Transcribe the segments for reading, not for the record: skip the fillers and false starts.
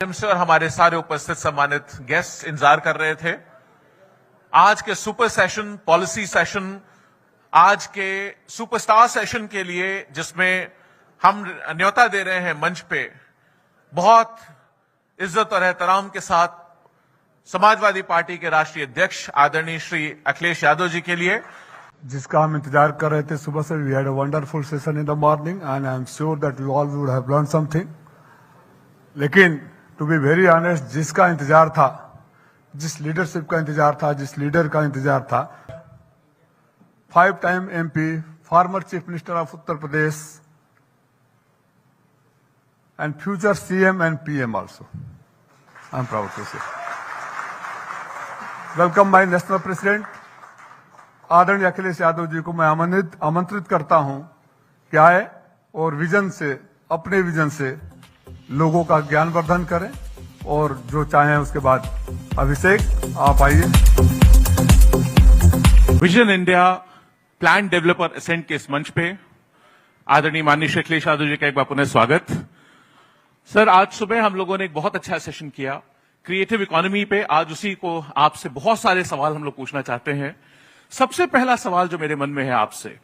से और हमारे सारे उपस्थित सम्मानित गेस्ट इंतजार कर रहे थे। आज के सुपर सेशन, पॉलिसी सेशन, आज के सुपरस्टार सेशन के लिए जिसमें हम न्योता दे रहे हैं मंच पे बहुत इज्जत और एहतराम के साथ समाजवादी पार्टी के राष्ट्रीय अध्यक्ष आदरणीय श्री अखिलेश यादव जी के लिए, जिसका हम इंतजार कर रहे थे सुबह से। We had a wonderful session in the morning and I am sure that you all would have learn something. लेकिन टू बी वेरी ऑनेस्ट, जिसका इंतजार था, जिस लीडरशिप का इंतजार था, जिस लीडर का इंतजार था, 5 time MP, former chief minister of Uttar Pradesh and future CM and PM also, I am proud to say. Welcome my national president आदरणीय अखिलेश यादव जी को मैं आमंत्रित करता हूं कि आए और विजन से, अपने विजन से लोगों का ज्ञानवर्धन करें और जो चाहें उसके बाद अभिषेक आप आइए। Vision India plan developer ascent के इस मंच पे आदरणीय माननीय श्री अखिलेश यादव जी का एक बार पुनः स्वागत। सर, आज सुबह हम लोगों ने एक बहुत अच्छा सेशन किया क्रिएटिव इकोनॉमी पे। आज उसी को आपसे बहुत सारे सवाल हम लोग पूछना चाहते हैं। सबसे पहला सवाल जो मेरे मन में है आपसे,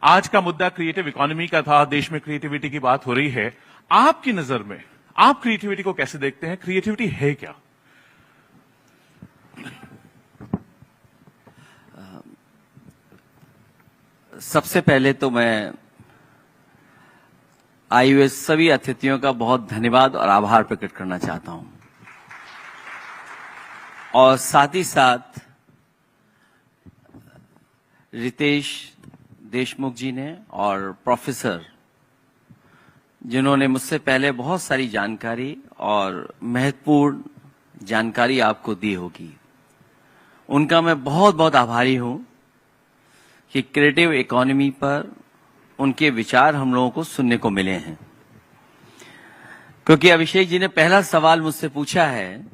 आज का मुद्दा क्रिएटिव इकोनॉमी का था, देश में क्रिएटिविटी की बात हो रही है। आपकी नजर में आप क्रिएटिविटी को कैसे देखते हैं? क्रिएटिविटी है क्या? सबसे पहले तो मैं आए हुए सभी अतिथियों का बहुत धन्यवाद और आभार प्रकट करना चाहता हूं, और साथ ही साथ रितेश देशमुख जी ने और प्रोफेसर, जिन्होंने मुझसे पहले बहुत सारी जानकारी और महत्वपूर्ण जानकारी आपको दी होगी, उनका मैं बहुत बहुत आभारी हूं कि क्रिएटिव इकोनॉमी पर उनके विचार हम लोगों को सुनने को मिले हैं। क्योंकि अभिषेक जी ने पहला सवाल मुझसे पूछा है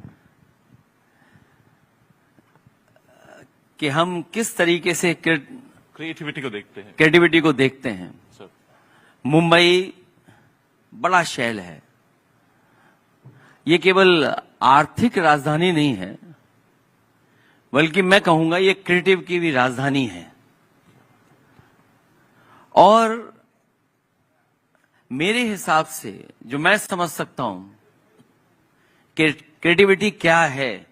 कि हम किस तरीके से क्रिएटिविटी को देखते हैं। मुंबई बड़ा शहर है, ये केवल आर्थिक राजधानी नहीं है, बल्कि मैं कहूंगा ये क्रिएटिव की भी राजधानी है। और मेरे हिसाब से जो मैं समझ सकता हूं कि क्रिएटिविटी क्या है,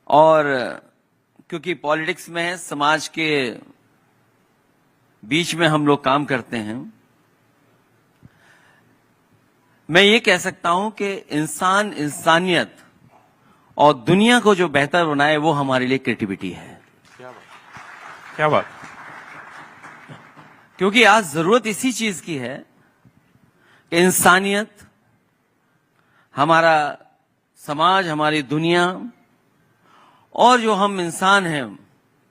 और क्योंकि पॉलिटिक्स में है, समाज के बीच में हम लोग काम करते हैं, मैं ये कह सकता हूं कि इंसान, इंसानियत और दुनिया को जो बेहतर बनाए वो हमारे लिए क्रिएटिविटी है। क्या बात। क्योंकि आज जरूरत इसी चीज की है कि इंसानियत, हमारा समाज, हमारी दुनिया और जो हम इंसान हैं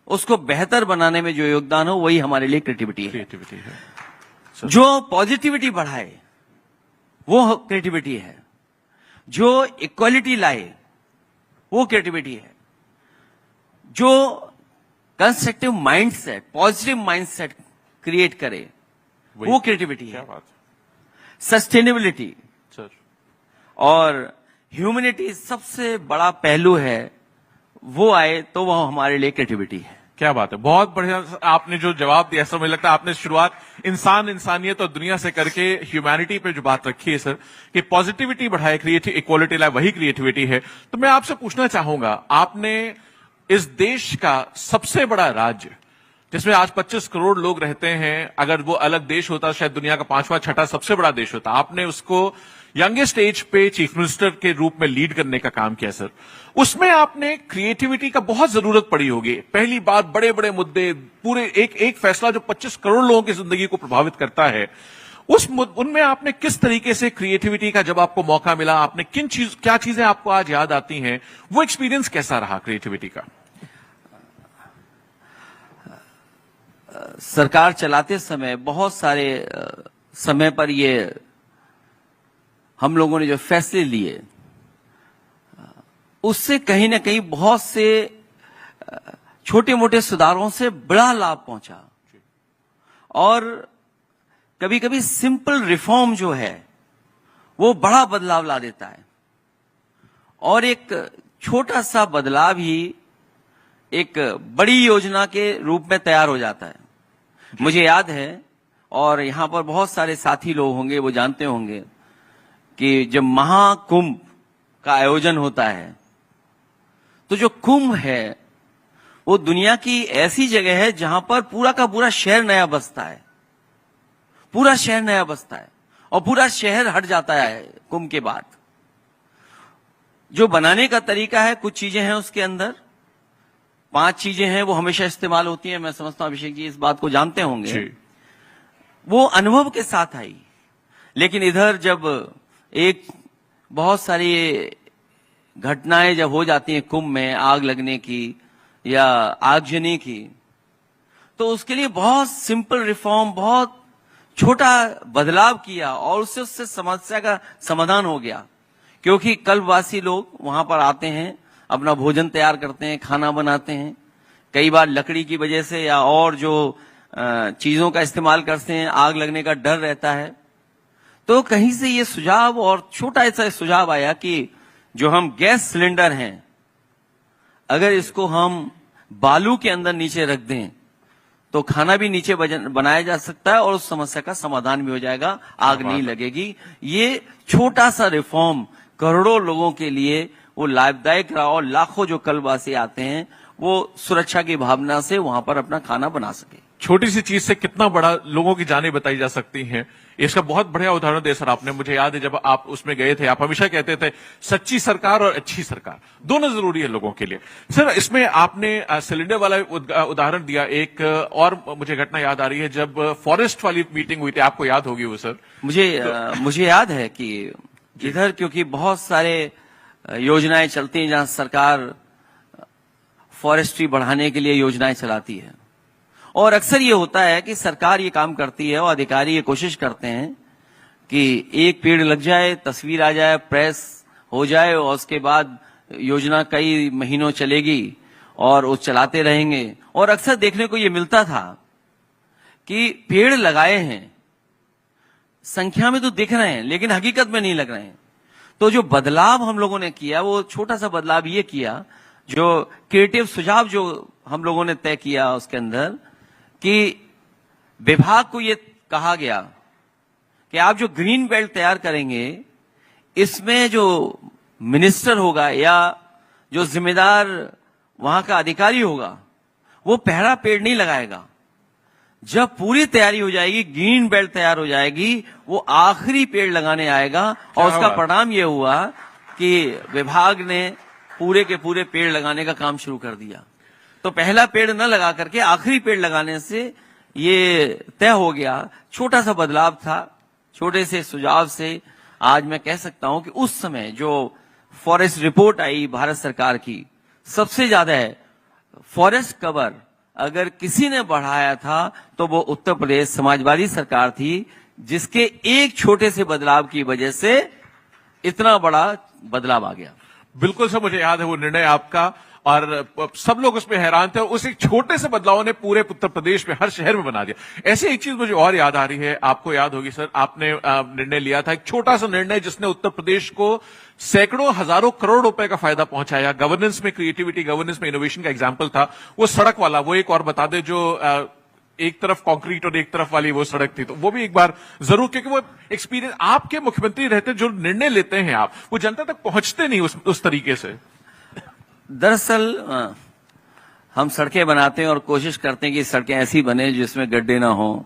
उसको बेहतर बनाने में जो योगदान हो वही हमारे लिए क्रिएटिविटी है। जो पॉजिटिविटी बढ़ाए वो क्रिएटिविटी है, जो इक्वालिटी लाए वो क्रिएटिविटी है, जो constructive mindset, positive mindset create करे वो क्रिएटिविटी है। सस्टेनेबिलिटी और ह्यूमैनिटी सबसे बड़ा पहलू है, वो आए तो वो हमारे लिए क्रिएटिविटी है। क्या बात है, बहुत बढ़िया आपने जो जवाब दिया सर। मुझे लगता है आपने शुरुआत इंसान, इंसानियत और दुनिया से करके ह्यूमैनिटी पे जो बात रखी है सर, कि पॉजिटिविटी बढ़ाए, क्रिएटिव इक्वालिटी लाए, वही क्रिएटिविटी है। तो मैं आपसे पूछना चाहूंगा, आपने इस देश का सबसे बड़ा राज्य जिसमें आज 25 करोड़ लोग रहते हैं, अगर वो अलग देश होता शायद दुनिया का 5वां 6ठा सबसे बड़ा देश होता, आपने उसको यंगेस्ट एज पे चीफ मिनिस्टर के रूप में लीड करने का काम किया सर। उसमें आपने क्रिएटिविटी का बहुत जरूरत पड़ी होगी। पहली बार बड़े बड़े मुद्दे, पूरे एक फैसला जो 25 करोड़ लोगों की जिंदगी को प्रभावित करता है, उनमें आपने किस तरीके से क्रिएटिविटी का, जब आपको मौका मिला, आपने क्या चीजें आपको आज याद आती हैं, वो एक्सपीरियंस कैसा रहा क्रिएटिविटी का? सरकार चलाते समय बहुत सारे समय पर ये हम लोगों ने जो फैसले लिए, उससे कहीं ना कहीं बहुत से छोटे मोटे सुधारों से बड़ा लाभ पहुंचा। और कभी कभी सिंपल रिफॉर्म जो है वो बड़ा बदलाव ला देता है। और एक छोटा सा बदलाव ही एक बड़ी योजना के रूप में तैयार हो जाता है। मुझे याद है, और यहां पर बहुत सारे साथी लोग होंगे वो जानते होंगे कि जब महाकुंभ का आयोजन होता है तो जो कुंभ है वो दुनिया की ऐसी जगह है जहां पर पूरा का पूरा शहर नया बसता है, पूरा शहर नया बसता है और पूरा शहर हट जाता है कुंभ के बाद। जो बनाने का तरीका है, कुछ चीजें हैं उसके अंदर, 5 चीजें हैं वो हमेशा इस्तेमाल होती हैं। मैं समझता हूं अभिषेक जी इस बात को जानते होंगे। वो अनुभव के साथ आई। लेकिन इधर जब एक बहुत सारी घटनाएं जब हो जाती हैं कुंभ में, आग लगने की या आगजनी की, तो उसके लिए बहुत सिंपल रिफॉर्म, बहुत छोटा बदलाव किया और उससे समस्या का समाधान हो गया। क्योंकि कल्पवासी लोग वहां पर आते हैं, अपना भोजन तैयार करते हैं, खाना बनाते हैं, कई बार लकड़ी की वजह से या और जो चीजों का इस्तेमाल करते हैं, आग लगने का डर रहता है। तो कहीं से ये सुझाव और छोटा ऐसा सुझाव आया कि जो हम गैस सिलेंडर हैं, अगर इसको हम बालू के अंदर नीचे रख दें तो खाना भी नीचे बनाया जा सकता है और उस समस्या का समाधान भी हो जाएगा, आग नहीं लगेगी। ये छोटा सा रिफॉर्म करोड़ों लोगों के लिए वो लाभदायक रहा और लाखों जो कल्पवासी आते हैं वो सुरक्षा की भावना से वहां पर अपना खाना बना सके। छोटी सी चीज से कितना बड़ा लोगों की जानें बचाई जा सकती हैं, इसका बहुत बढ़िया उदाहरण दिया सर आपने। मुझे याद है जब आप उसमें गए थे, आप हमेशा कहते थे सच्ची सरकार और अच्छी सरकार दोनों जरूरी है लोगों के लिए। सर इसमें आपने सिलेंडर वाला उदाहरण दिया। एक और मुझे घटना याद आ रही है, जब फॉरेस्ट वाली मीटिंग हुई थी, आपको याद होगी वो सर। मुझे याद है कि इधर क्योंकि बहुत सारे योजनाएं चलती हैं जहां सरकार फॉरेस्ट्री बढ़ाने के लिए योजनाएं चलाती है, और अक्सर ये होता है कि सरकार ये काम करती है और अधिकारी ये कोशिश करते हैं कि एक पेड़ लग जाए, तस्वीर आ जाए, प्रेस हो जाए और उसके बाद योजना कई महीनों चलेगी और वो चलाते रहेंगे। और अक्सर देखने को ये मिलता था कि पेड़ लगाए हैं, संख्या में तो दिख रहे हैं लेकिन हकीकत में नहीं लग रहे हैं। तो जो बदलाव हम लोगों ने किया वो छोटा सा बदलाव ये किया, जो क्रिएटिव सुझाव जो हम लोगों ने तय किया उसके अंदर, कि विभाग को ये कहा गया कि आप जो ग्रीन बेल्ट तैयार करेंगे इसमें जो मिनिस्टर होगा या जो जिम्मेदार वहां का अधिकारी होगा वो पहला पेड़ नहीं लगाएगा। जब पूरी तैयारी हो जाएगी, ग्रीन बेल्ट तैयार हो जाएगी, वो आखिरी पेड़ लगाने आएगा। और उसका परिणाम ये हुआ कि विभाग ने पूरे के पूरे पेड़ लगाने का काम शुरू कर दिया। तो पहला पेड़ न लगा करके आखिरी पेड़ लगाने से ये तय हो गया। छोटा सा बदलाव था, छोटे से सुझाव से आज मैं कह सकता हूं कि उस समय जो फॉरेस्ट रिपोर्ट आई भारत सरकार की, सबसे ज्यादा है फॉरेस्ट कवर अगर किसी ने बढ़ाया था तो वो उत्तर प्रदेश समाजवादी सरकार थी, जिसके एक छोटे से बदलाव की वजह से इतना बड़ा बदलाव आ गया। बिल्कुल सर, मुझे याद है वो निर्णय आपका, और सब लोग उसमें हैरान थे। उस एक छोटे से बदलाव ने पूरे उत्तर प्रदेश में हर शहर में बना दिया। ऐसे एक चीज मुझे और याद आ रही है, आपको याद होगी सर, आपने निर्णय लिया था, एक छोटा सा निर्णय जिसने उत्तर प्रदेश को सैकड़ों हजारों करोड़ रुपए का फायदा पहुंचाया। गवर्नेंस में क्रिएटिविटी, गवर्नेंस में इनोवेशन का एग्जाम्पल था वो सड़क वाला। वो एक और बता दे, जो एक तरफ कंक्रीट और एक तरफ वाली वो सड़क थी, तो वो भी एक बार जरूर, क्योंकि वो एक्सपीरियंस आपके मुख्यमंत्री रहते, जो निर्णय लेते हैं आप, वो जनता तक पहुंचते नहीं उस तरीके से। दरअसल हम सड़कें बनाते हैं और कोशिश करते हैं कि सड़कें ऐसी बने जिसमें गड्ढे ना हो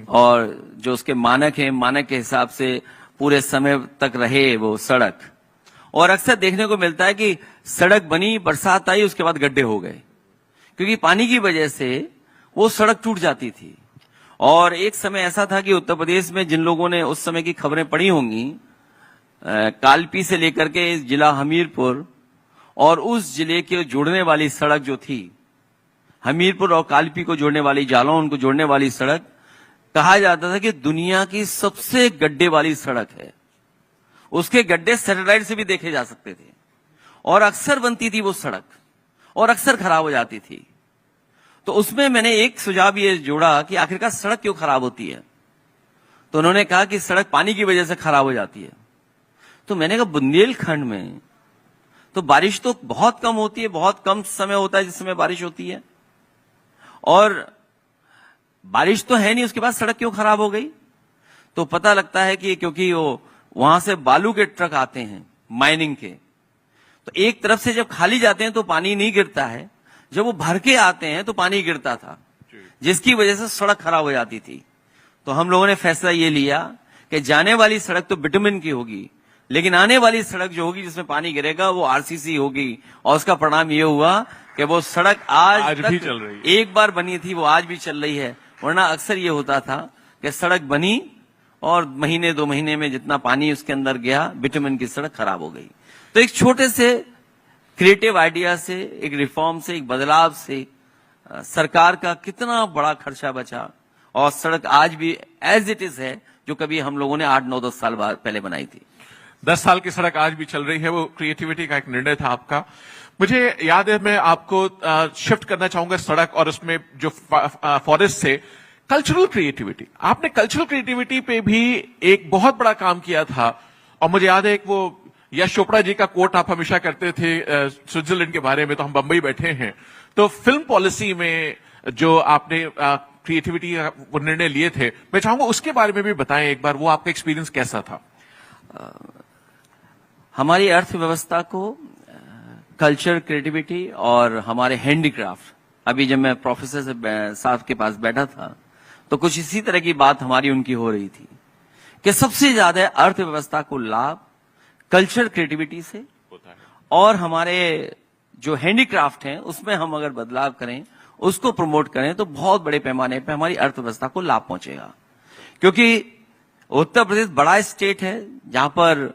और जो उसके मानक हैं, मानक के हिसाब से पूरे समय तक रहे वो सड़क। और अक्सर देखने को मिलता है कि सड़क बनी, बरसात आई, उसके बाद गड्ढे हो गए, क्योंकि पानी की वजह से वो सड़क टूट जाती थी। और एक समय ऐसा था कि उत्तर प्रदेश में जिन लोगों ने उस समय की खबरें पढ़ी होंगी, कालपी से लेकर के जिला हमीरपुर और उस जिले के जोड़ने वाली सड़क जो थी, हमीरपुर और कालपी को जोड़ने वाली, जालौन को जोड़ने वाली सड़क, कहा जाता था कि दुनिया की सबसे गड्ढे वाली सड़क है। उसके गड्ढे सैटेलाइट से भी देखे जा सकते थे और अक्सर बनती थी वो सड़क और अक्सर खराब हो जाती थी। तो उसमें मैंने एक सुझाव ये जोड़ा कि आखिरकार सड़क क्यों खराब होती है। तो उन्होंने कहा कि सड़क पानी की वजह से खराब हो जाती है। तो मैंने कहा बुंदेलखंड में तो बारिश तो बहुत कम होती है, बहुत कम समय होता है जिस समय बारिश होती है, और बारिश तो है नहीं, उसके बाद सड़क क्यों खराब हो गई? तो पता लगता है कि क्योंकि वो वहां से बालू के ट्रक आते हैं माइनिंग के, तो एक तरफ से जब खाली जाते हैं तो पानी नहीं गिरता है, जब वो भर के आते हैं तो पानी गिरता था, जिसकी वजह से सड़क खराब हो जाती थी। तो हम लोगों ने फैसला ये लिया कि जाने वाली सड़क तो बिटुमिन की होगी, लेकिन आने वाली सड़क जो होगी जिसमें पानी गिरेगा वो आरसीसी होगी, और उसका परिणाम ये हुआ कि वो सड़क आज भी तक चल रही है। एक बार बनी थी, वो आज भी चल रही है। वरना अक्सर ये होता था कि सड़क बनी और महीने 2 महीने में जितना पानी उसके अंदर गया, बिटुमिन की सड़क खराब हो गई। तो एक छोटे से क्रिएटिव आइडिया से, एक रिफॉर्म से, एक बदलाव से सरकार का कितना बड़ा खर्चा बचा, और सड़क आज भी एज इट इज है जो कभी हम लोगों ने 8-9-10 साल बाद पहले बनाई थी। 10 साल की सड़क आज भी चल रही है। वो क्रिएटिविटी का एक निर्णय था आपका। मुझे याद है, मैं आपको शिफ्ट करना चाहूंगा सड़क और उसमें जो फॉरेस्ट से कल्चरल क्रिएटिविटी। आपने कल्चरल क्रिएटिविटी पे भी एक बहुत बड़ा काम किया था, और मुझे याद है एक वो यश चोपड़ा जी का कोट आप हमेशा करते थे स्विट्जरलैंड के बारे में, तो हम बंबई बैठे हैं, तो फिल्म पॉलिसी में जो आपने क्रिएटिविटी वो निर्णय लिए थे, मैं चाहूंगा उसके बारे में भी बताएं एक बार, वो आपका एक्सपीरियंस कैसा था? हमारी अर्थव्यवस्था को कल्चर, क्रिएटिविटी और हमारे हैंडीक्राफ्ट, अभी जब मैं प्रोफेसर साहब के पास बैठा था तो कुछ इसी तरह की बात हमारी उनकी हो रही थी कि सबसे ज्यादा अर्थव्यवस्था को लाभ कल्चर, क्रिएटिविटी से होता है। और हमारे जो हैंडीक्राफ्ट हैं उसमें हम अगर बदलाव करें, उसको प्रमोट करें, तो बहुत बड़े पैमाने पर हमारी अर्थव्यवस्था को लाभ पहुंचेगा। क्योंकि उत्तर प्रदेश बड़ा स्टेट है जहां पर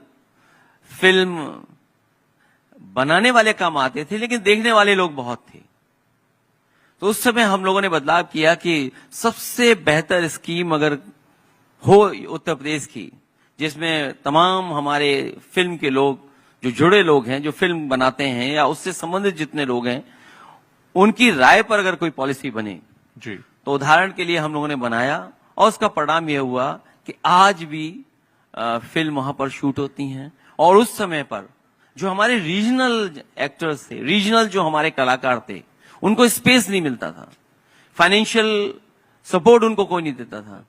फिल्म बनाने वाले कम आते थे लेकिन देखने वाले लोग बहुत थे। तो उस समय हम लोगों ने बदलाव किया कि सबसे बेहतर स्कीम अगर हो उत्तर प्रदेश की, जिसमें तमाम हमारे फिल्म के लोग, जो जुड़े लोग हैं, जो फिल्म बनाते हैं या उससे संबंधित जितने लोग हैं, उनकी राय पर अगर कोई पॉलिसी बने जी, तो उदाहरण के लिए हम लोगों ने बनाया, और उसका परिणाम यह हुआ कि आज भी फिल्म वहां पर शूट होती हैं, और उस समय पर जो हमारे रीजनल एक्टर्स थे, रीजनल जो हमारे कलाकार थे, उनको स्पेस नहीं मिलता था, फाइनेंशियल सपोर्ट उनको कोई नहीं देता था।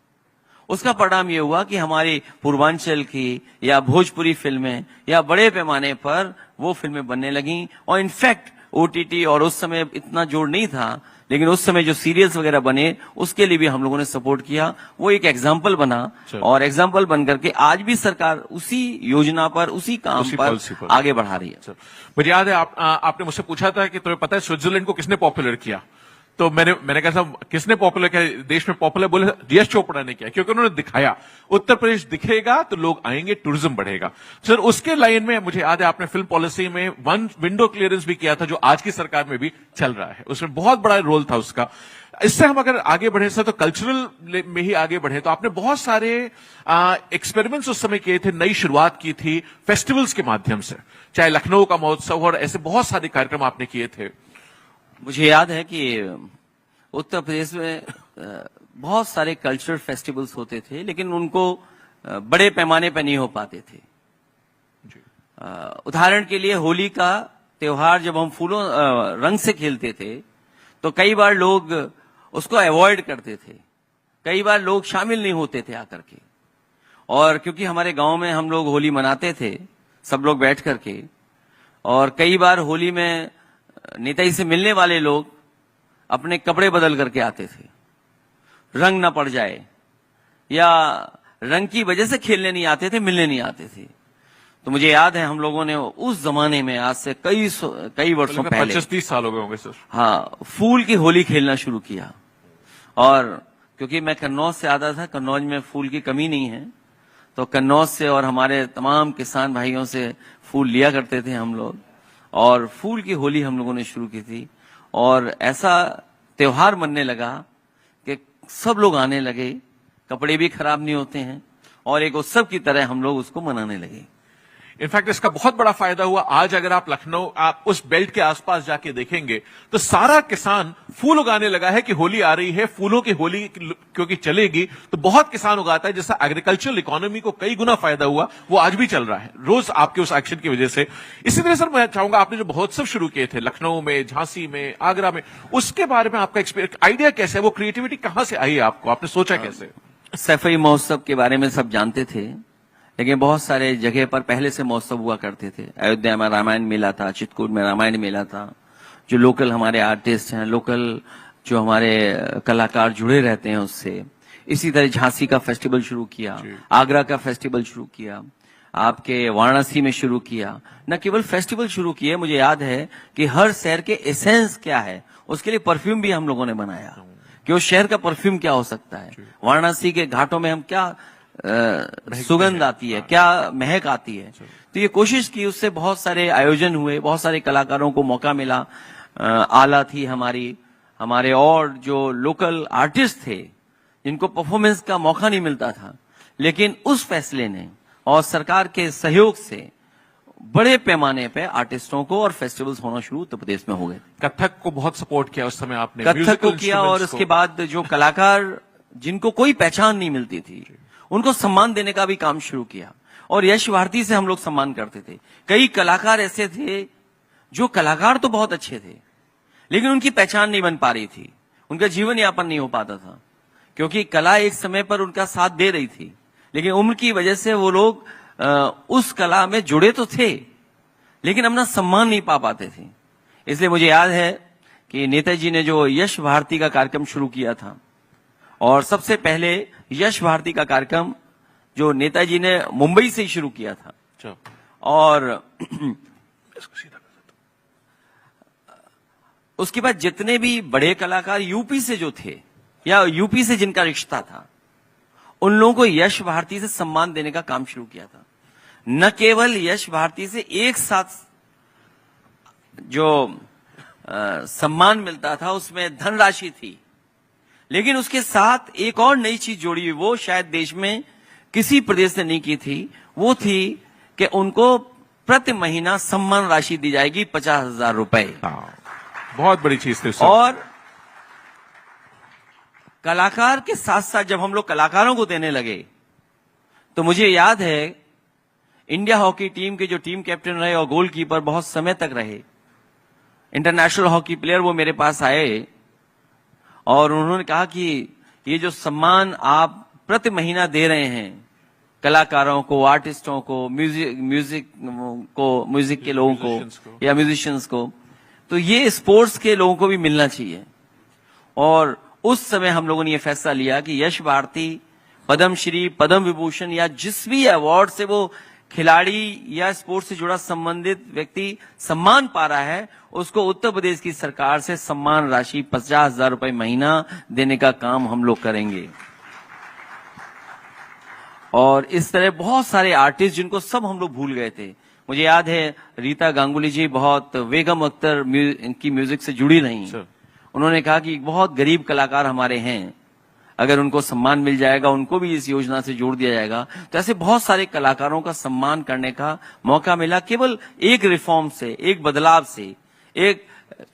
उसका परिणाम यह हुआ कि हमारी पूर्वांचल की या भोजपुरी फिल्में या बड़े पैमाने पर वो फिल्में बनने लगीं, और इनफैक्ट ओटीटी, और उस समय इतना जोर नहीं था, लेकिन उस समय जो सीरियल्स वगैरह बने उसके लिए भी हम लोगों ने सपोर्ट किया। वो एक एग्जाम्पल बना, और एग्जाम्पल बन करके आज भी सरकार उसी योजना पर, उसी काम पर आगे बढ़ा रही है। मुझे याद है आपने मुझसे पूछा था कि तुम्हें पता है स्विट्जरलैंड को किसने पॉपुलर किया, तो मैंने कहा साहब किसने पॉपुलर किया, देश में पॉपुलर? बोले यश चोपड़ा ने किया, क्योंकि उन्होंने दिखाया उत्तर प्रदेश दिखेगा तो लोग आएंगे, टूरिज्म बढ़ेगा। सर उसके लाइन में मुझे याद है आपने फिल्म पॉलिसी में वन विंडो क्लियरेंस भी किया था, जो आज की सरकार में भी चल रहा है, उसमें बहुत बड़ा रोल था उसका। इससे हम अगर आगे बढ़े सर, तो कल्चरल में ही आगे बढ़े, तो आपने बहुत सारे एक्सपेरिमेंट्स उस समय किए थे, नई शुरुआत की थी फेस्टिवल्स के माध्यम से, चाहे लखनऊ का महोत्सव और ऐसे बहुत सारे कार्यक्रम आपने किए थे। मुझे याद है कि उत्तर प्रदेश में बहुत सारे कल्चरल फेस्टिवल्स होते थे, लेकिन उनको बड़े पैमाने पर नहीं हो पाते थे। उदाहरण के लिए होली का त्योहार जब हम फूलों रंग से खेलते थे तो कई बार लोग उसको अवॉइड करते थे, कई बार लोग शामिल नहीं होते थे आकर के। और क्योंकि हमारे गांव में हम लोग होली मनाते थे सब लोग बैठ करके, और कई बार होली में नेताजी से मिलने वाले लोग अपने कपड़े बदल करके आते थे, रंग ना पड़ जाए, या रंग की वजह से खेलने नहीं आते थे, मिलने नहीं आते थे। तो मुझे याद है हम लोगों ने उस जमाने में, आज से कई वर्षों पहले, 25-30 साल हो गए होंगे सर, हाँ, फूल की होली खेलना शुरू किया। और क्योंकि मैं कन्नौज से आता था, कन्नौज में फूल की कमी नहीं है, तो कन्नौज से और हमारे तमाम किसान भाइयों से फूल लिया करते थे हम लोग, और फूल की होली हम लोगों ने शुरू की थी। और ऐसा त्योहार मनने लगा कि सब लोग आने लगे, कपड़े भी खराब नहीं होते हैं, और एक उत्सव की तरह हम लोग उसको मनाने लगे। इनफैक्ट इसका बहुत बड़ा फायदा हुआ। आज अगर आप लखनऊ, आप उस बेल्ट के आसपास जाके देखेंगे तो सारा किसान फूल उगाने लगा है कि होली आ रही है, फूलों की होली क्योंकि चलेगी, तो बहुत किसान उगाता है, जिससे एग्रीकल्चरल इकोनॉमी को कई गुना फायदा हुआ। वो आज भी चल रहा है रोज आपके उस एक्शन की वजह से। इसी तरह सर मैं चाहूंगा, आपने जो महोत्सव शुरू किए थे लखनऊ में, झांसी में, आगरा में, उसके बारे में आपका आइडिया कैसे है? वो क्रिएटिविटी कहां से आई आपको? आपने सोचा कैसे? सफाई महोत्सव के बारे में सब जानते थे, लेकिन बहुत सारे जगह पर पहले से महोत्सव हुआ करते थे। अयोध्या में रामायण मेला था, चित्रकूट में रामायण मेला था। जो लोकल हमारे आर्टिस्ट हैं, लोकल जो हमारे कलाकार जुड़े रहते हैं उससे। इसी तरह झांसी का फेस्टिवल शुरू किया, आगरा का फेस्टिवल शुरू किया, आपके वाराणसी में शुरू किया। न केवल फेस्टिवल शुरू किए, मुझे याद है कि हर शहर के एसेंस क्या है उसके लिए परफ्यूम भी हम लोगों ने बनाया कि उस शहर का परफ्यूम क्या हो सकता है। वाराणसी के घाटों में हम क्या सुगंध आती है, क्या महक आती है। तो ये कोशिश की, उससे बहुत सारे आयोजन हुए, बहुत सारे कलाकारों को मौका मिला। आला थी हमारे और जो लोकल आर्टिस्ट थे जिनको परफॉर्मेंस का मौका नहीं मिलता था, लेकिन उस फैसले ने और सरकार के सहयोग से बड़े पैमाने पे आर्टिस्टों को और फेस्टिवल्स होना शुरू उत्तर प्रदेश में हो गए। कथक को बहुत सपोर्ट किया उस समय आपने, कथक को किया, और उसके बाद जो कलाकार जिनको कोई पहचान नहीं मिलती थी उनको सम्मान देने का भी काम शुरू किया। और यश भारती से हम लोग सम्मान करते थे। कई कलाकार ऐसे थे जो कलाकार तो बहुत अच्छे थे, लेकिन उनकी पहचान नहीं बन पा रही थी, उनका जीवन यापन नहीं हो पाता था, क्योंकि कला एक समय पर उनका साथ दे रही थी, लेकिन उम्र की वजह से वो लोग उस कला में जुड़े तो थे, लेकिन अपना सम्मान नहीं पा पाते थे। इसलिए मुझे याद है कि नेताजी ने जो यश भारती का कार्यक्रम शुरू किया था, और सबसे पहले यश भारती का कार्यक्रम जो नेताजी ने मुंबई से ही शुरू किया था, और उसके बाद जितने भी बड़े कलाकार यूपी से जो थे या यूपी से जिनका रिश्ता था, उन लोगों को यश भारती से सम्मान देने का काम शुरू किया था। न केवल यश भारती से एक साथ जो सम्मान मिलता था उसमें धनराशि थी, लेकिन उसके साथ एक और नई चीज जोड़ी हुई, वो शायद देश में किसी प्रदेश ने नहीं की थी। वो थी कि उनको प्रति महीना सम्मान राशि दी जाएगी 50,000 रुपए। बहुत बड़ी चीज थी। और कलाकार के साथ साथ जब हम लोग कलाकारों को देने लगे, तो मुझे याद है इंडिया हॉकी टीम के जो टीम कैप्टन रहे और गोलकीपर बहुत समय तक रहे, इंटरनेशनल हॉकी प्लेयर, वो मेरे पास आए और उन्होंने कहा कि ये जो सम्मान आप प्रति महीना दे रहे हैं कलाकारों को, आर्टिस्टों को, म्यूजिक के लोगों को या म्यूजिशियंस को, तो ये स्पोर्ट्स के लोगों को भी मिलना चाहिए। और उस समय हम लोगों ने ये फैसला लिया कि यश भारती पद्मश्री, पद्म विभूषण या जिस भी अवार्ड से वो खिलाड़ी या स्पोर्ट्स से जुड़ा संबंधित व्यक्ति सम्मान पा रहा है, उसको उत्तर प्रदेश की सरकार से सम्मान राशि 50,000 रुपए महीना देने का काम हम लोग करेंगे। और इस तरह बहुत सारे आर्टिस्ट जिनको सब हम लोग भूल गए थे। मुझे याद है रीता गांगुली जी बहुत बेगम अख्तर की म्यूजिक से जुड़ी रही। उन्होंने कहा कि बहुत गरीब कलाकार हमारे हैं, अगर उनको सम्मान मिल जाएगा, उनको भी इस योजना से जोड़ दिया जाएगा। तो ऐसे बहुत सारे कलाकारों का सम्मान करने का मौका मिला, केवल एक रिफॉर्म से, एक बदलाव से, एक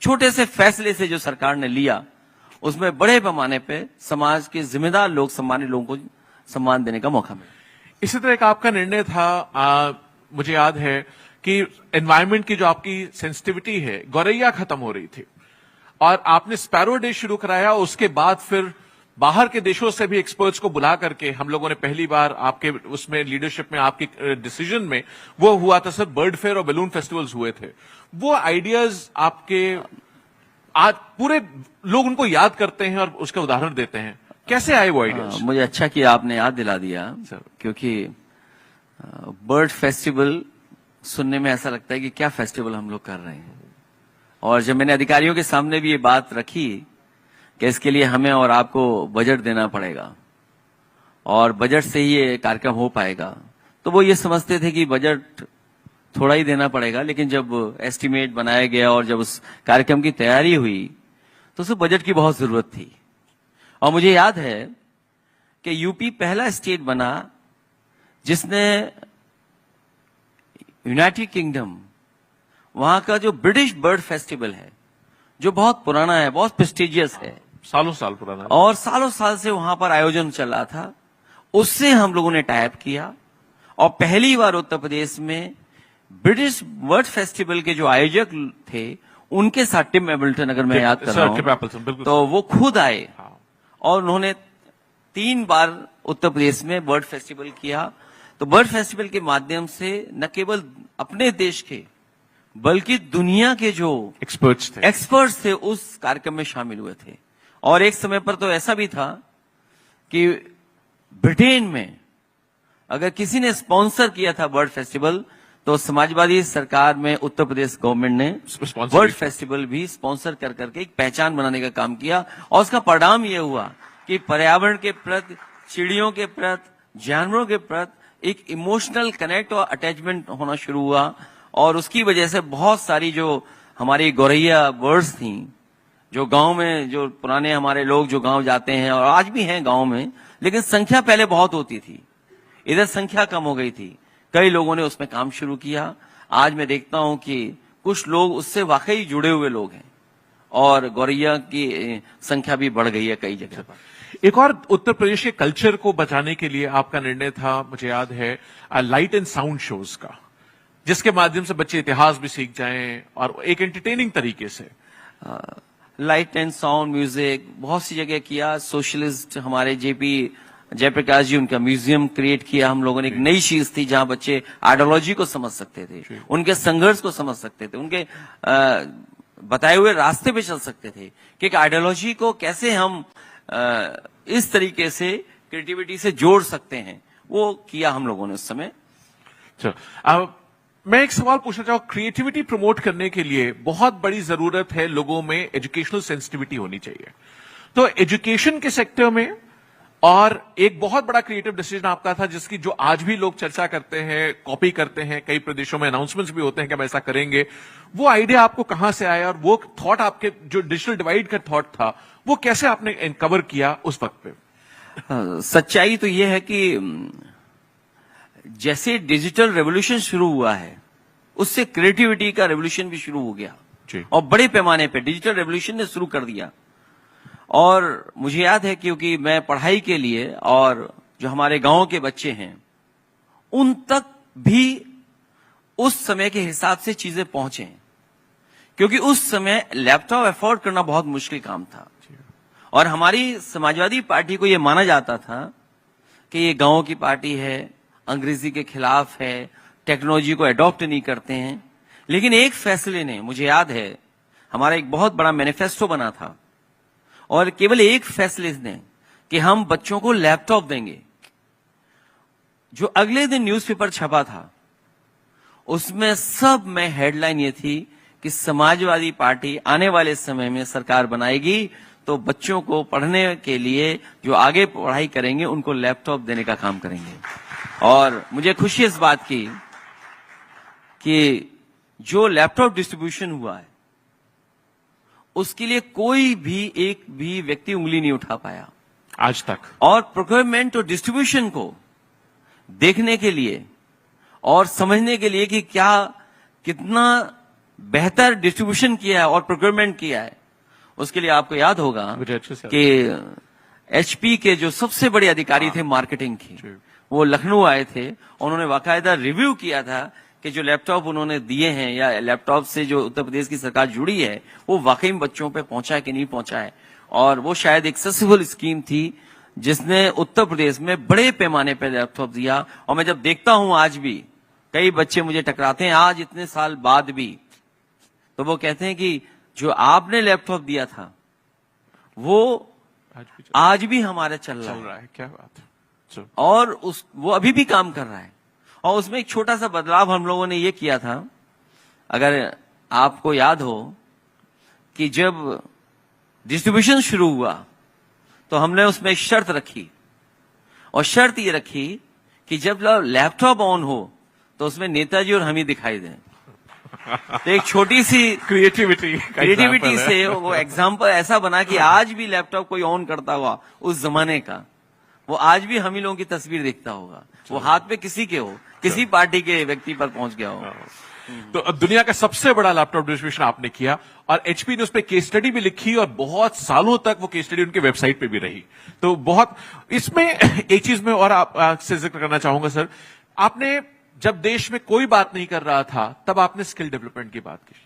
छोटे से फैसले से जो सरकार ने लिया, उसमें बड़े पैमाने पे समाज के जिम्मेदार लोग, सम्मानित लोगों को सम्मान देने का मौका मिला। इसी तरह का आपका निर्णय था, मुझे याद है कि एनवायरनमेंट की जो आपकी सेंसिटिविटी है, गौरैया खत्म हो रही थी और आपने स्पैरो डे शुरू कराया। उसके बाद फिर बाहर के देशों से भी एक्सपर्ट्स को बुला करके हम लोगों ने पहली बार आपके उसमें लीडरशिप में, आपके डिसीजन में वो हुआ था सर, बर्ड फेयर और बैलून फेस्टिवल्स हुए थे। वो आइडियाज आपके आज पूरे लोग उनको याद करते हैं और उसका उदाहरण देते हैं। कैसे आए वो आइडियाज? मुझे अच्छा किया आपने याद दिला दिया, क्योंकि बर्ड फेस्टिवल सुनने में ऐसा लगता है कि क्या फेस्टिवल हम लोग कर रहे हैं। और जब मैंने अधिकारियों के सामने भी ये बात रखी कि इसके लिए हमें और आपको बजट देना पड़ेगा और बजट से ही ये कार्यक्रम हो पाएगा, तो वो ये समझते थे कि बजट थोड़ा ही देना पड़ेगा। लेकिन जब एस्टिमेट बनाया गया और जब उस कार्यक्रम की तैयारी हुई, तो उस बजट की बहुत जरूरत थी। और मुझे याद है कि यूपी पहला स्टेट बना जिसने यूनाइटेड किंगडम, वहां का जो ब्रिटिश बर्ड फेस्टिवल है, जो बहुत पुराना है, बहुत प्रेस्टिजियस है, सालों साल पुराना है। और सालों साल से वहां पर आयोजन चल रहा था, उससे हम लोगों ने टाइप किया और पहली बार उत्तर प्रदेश में ब्रिटिश बर्ड फेस्टिवल के जो आयोजक थे उनके साथ टिम एबल्टन, अगर मैं याद कर रहा टिम एबल्टन, हूं, बिल्कुल। तो वो खुद आए हाँ। और उन्होंने 3 बार उत्तर प्रदेश में बर्ड फेस्टिवल किया। तो बर्ड फेस्टिवल के माध्यम से न केवल अपने देश के बल्कि दुनिया के जो एक्सपर्ट्स थे उस कार्यक्रम में शामिल हुए थे। और एक समय पर तो ऐसा भी था कि ब्रिटेन में अगर किसी ने स्पॉन्सर किया था बर्ड फेस्टिवल, तो समाजवादी सरकार में उत्तर प्रदेश गवर्नमेंट ने बर्ड फेस्टिवल भी स्पॉन्सर कर करके एक पहचान बनाने का काम किया। और उसका परिणाम यह हुआ कि पर्यावरण के प्रति, चिड़ियों के प्रति, जानवरों के प्रति एक इमोशनल कनेक्ट और अटैचमेंट होना शुरू हुआ। और उसकी वजह से बहुत सारी जो हमारी गौरैया बर्ड्स थी, जो गांव में, जो पुराने हमारे लोग जो गांव जाते हैं और आज भी हैं गांव में, लेकिन संख्या पहले बहुत होती थी, इधर संख्या कम हो गई थी। कई लोगों ने उसमें काम शुरू किया। आज मैं देखता हूं कि कुछ लोग उससे वाकई जुड़े हुए लोग हैं और गौरैया की संख्या भी बढ़ गई है कई जगह पर। एक और उत्तर प्रदेश के कल्चर को बचाने के लिए आपका निर्णय था, मुझे याद है, लाइट एंड साउंड शोज का, जिसके माध्यम से बच्चे इतिहास भी सीख जाएं और एक एंटरटेनिंग तरीके से। लाइट एंड साउंड म्यूजिक बहुत सी जगह किया। सोशलिस्ट हमारे जेपी जयप्रकाश जी, उनका म्यूजियम क्रिएट किया हम लोगों ने। एक नई चीज थी जहां बच्चे आइडियोलॉजी को समझ सकते थे, उनके संघर्ष को समझ सकते थे, उनके बताए हुए रास्ते पे चल सकते थे कि एक आइडियोलॉजी को कैसे हम इस तरीके से क्रिएटिविटी से जोड़ सकते हैं, वो किया हम लोगों ने उस समय। अब मैं एक सवाल पूछना चाहूँ, क्रिएटिविटी प्रमोट करने के लिए बहुत बड़ी जरूरत है लोगों में एजुकेशनल सेंसिटिविटी होनी चाहिए। तो एजुकेशन के सेक्टर में, और एक बहुत बड़ा क्रिएटिव डिसीजन आपका था जिसकी जो आज भी लोग चर्चा करते हैं, कॉपी करते हैं, कई प्रदेशों में अनाउंसमेंट्स भी होते हैं कि हम ऐसा करेंगे। वो आइडिया आपको कहां से आया और वो थॉट, आपके जो डिजिटल डिवाइड का थॉट था, वो कैसे आपने कवर किया उस वक्त पे? सच्चाई तो ये है कि जैसे डिजिटल रेवोल्यूशन शुरू हुआ है, उससे क्रिएटिविटी का रेवोल्यूशन भी शुरू हो गया जी। और बड़े पैमाने पे डिजिटल रेवोल्यूशन ने शुरू कर दिया। और मुझे याद है क्योंकि मैं पढ़ाई के लिए, और जो हमारे गांव के बच्चे हैं उन तक भी उस समय के हिसाब से चीजें पहुंचे, क्योंकि उस समय लैपटॉप अफोर्ड करना बहुत मुश्किल काम था। और हमारी समाजवादी पार्टी को यह माना जाता था कि ये गांव की पार्टी है, अंग्रेजी के खिलाफ है, टेक्नोलॉजी को अडॉप्ट नहीं करते हैं। लेकिन एक फैसले ने, मुझे याद है, हमारा एक बहुत बड़ा मैनिफेस्टो बना था और केवल एक फैसले ने कि हम बच्चों को लैपटॉप देंगे। जो अगले दिन न्यूज़पेपर छपा था उसमें सब में हेडलाइन ये थी कि समाजवादी पार्टी आने वाले समय में सरकार बनाएगी तो बच्चों को पढ़ने के लिए, जो आगे पढ़ाई करेंगे, उनको लैपटॉप देने का काम करेंगे। और मुझे खुशी इस बात की कि जो लैपटॉप डिस्ट्रीब्यूशन हुआ है उसके लिए कोई भी एक भी व्यक्ति उंगली नहीं उठा पाया आज तक। और प्रोक्योरमेंट और डिस्ट्रीब्यूशन को देखने के लिए और समझने के लिए कि क्या कितना बेहतर डिस्ट्रीब्यूशन किया है और प्रोक्योरमेंट किया है, उसके लिए आपको याद होगा कि एचपी के जो सबसे बड़े अधिकारी थे मार्केटिंग के, वो लखनऊ आए थे। उन्होंने बाकायदा रिव्यू किया था कि जो लैपटॉप उन्होंने दिए हैं या लैपटॉप से जो उत्तर प्रदेश की सरकार जुड़ी है वो वाकई में बच्चों पे पहुंचा है कि नहीं पहुंचा है। और वो शायद एक सक्सेसफुल स्कीम थी जिसने उत्तर प्रदेश में बड़े पैमाने पर लैपटॉप दिया। और मैं जब देखता हूं आज भी कई बच्चे मुझे टकराते हैं आज इतने साल बाद भी, तो वो कहते हैं कि जो आपने लैपटॉप दिया था वो आज भी हमारे चल रहा है। क्या बात है। और वो अभी भी काम कर रहा है। और उसमें एक छोटा सा बदलाव हम लोगों ने ये किया था, अगर आपको याद हो कि जब डिस्ट्रीब्यूशन शुरू हुआ तो हमने उसमें एक शर्त रखी, और शर्त ये रखी कि जब लैपटॉप ऑन हो तो उसमें नेताजी और हम ही दिखाई दें। तो एक छोटी सी क्रिएटिविटी से वो एग्जाम्पल ऐसा बना कि आज भी लैपटॉप कोई ऑन करता हुआ उस जमाने का, वो आज भी हम ही लोगों की तस्वीर देखता होगा। वो हाथ पे किसी के हो किसी पार्टी के व्यक्ति पर पहुंच गया हो। तो दुनिया का सबसे बड़ा लैपटॉप डिस्ट्रीब्यूशन आपने किया और एचपी ने उस पर केस स्टडी भी लिखी और बहुत सालों तक वो केस स्टडी उनकी वेबसाइट पे भी रही। तो बहुत इसमें एक चीज में और आपसे जिक्र करना चाहूंगा सर, आपने जब देश में कोई बात नहीं कर रहा था तब आपने स्किल डेवलपमेंट की बात की।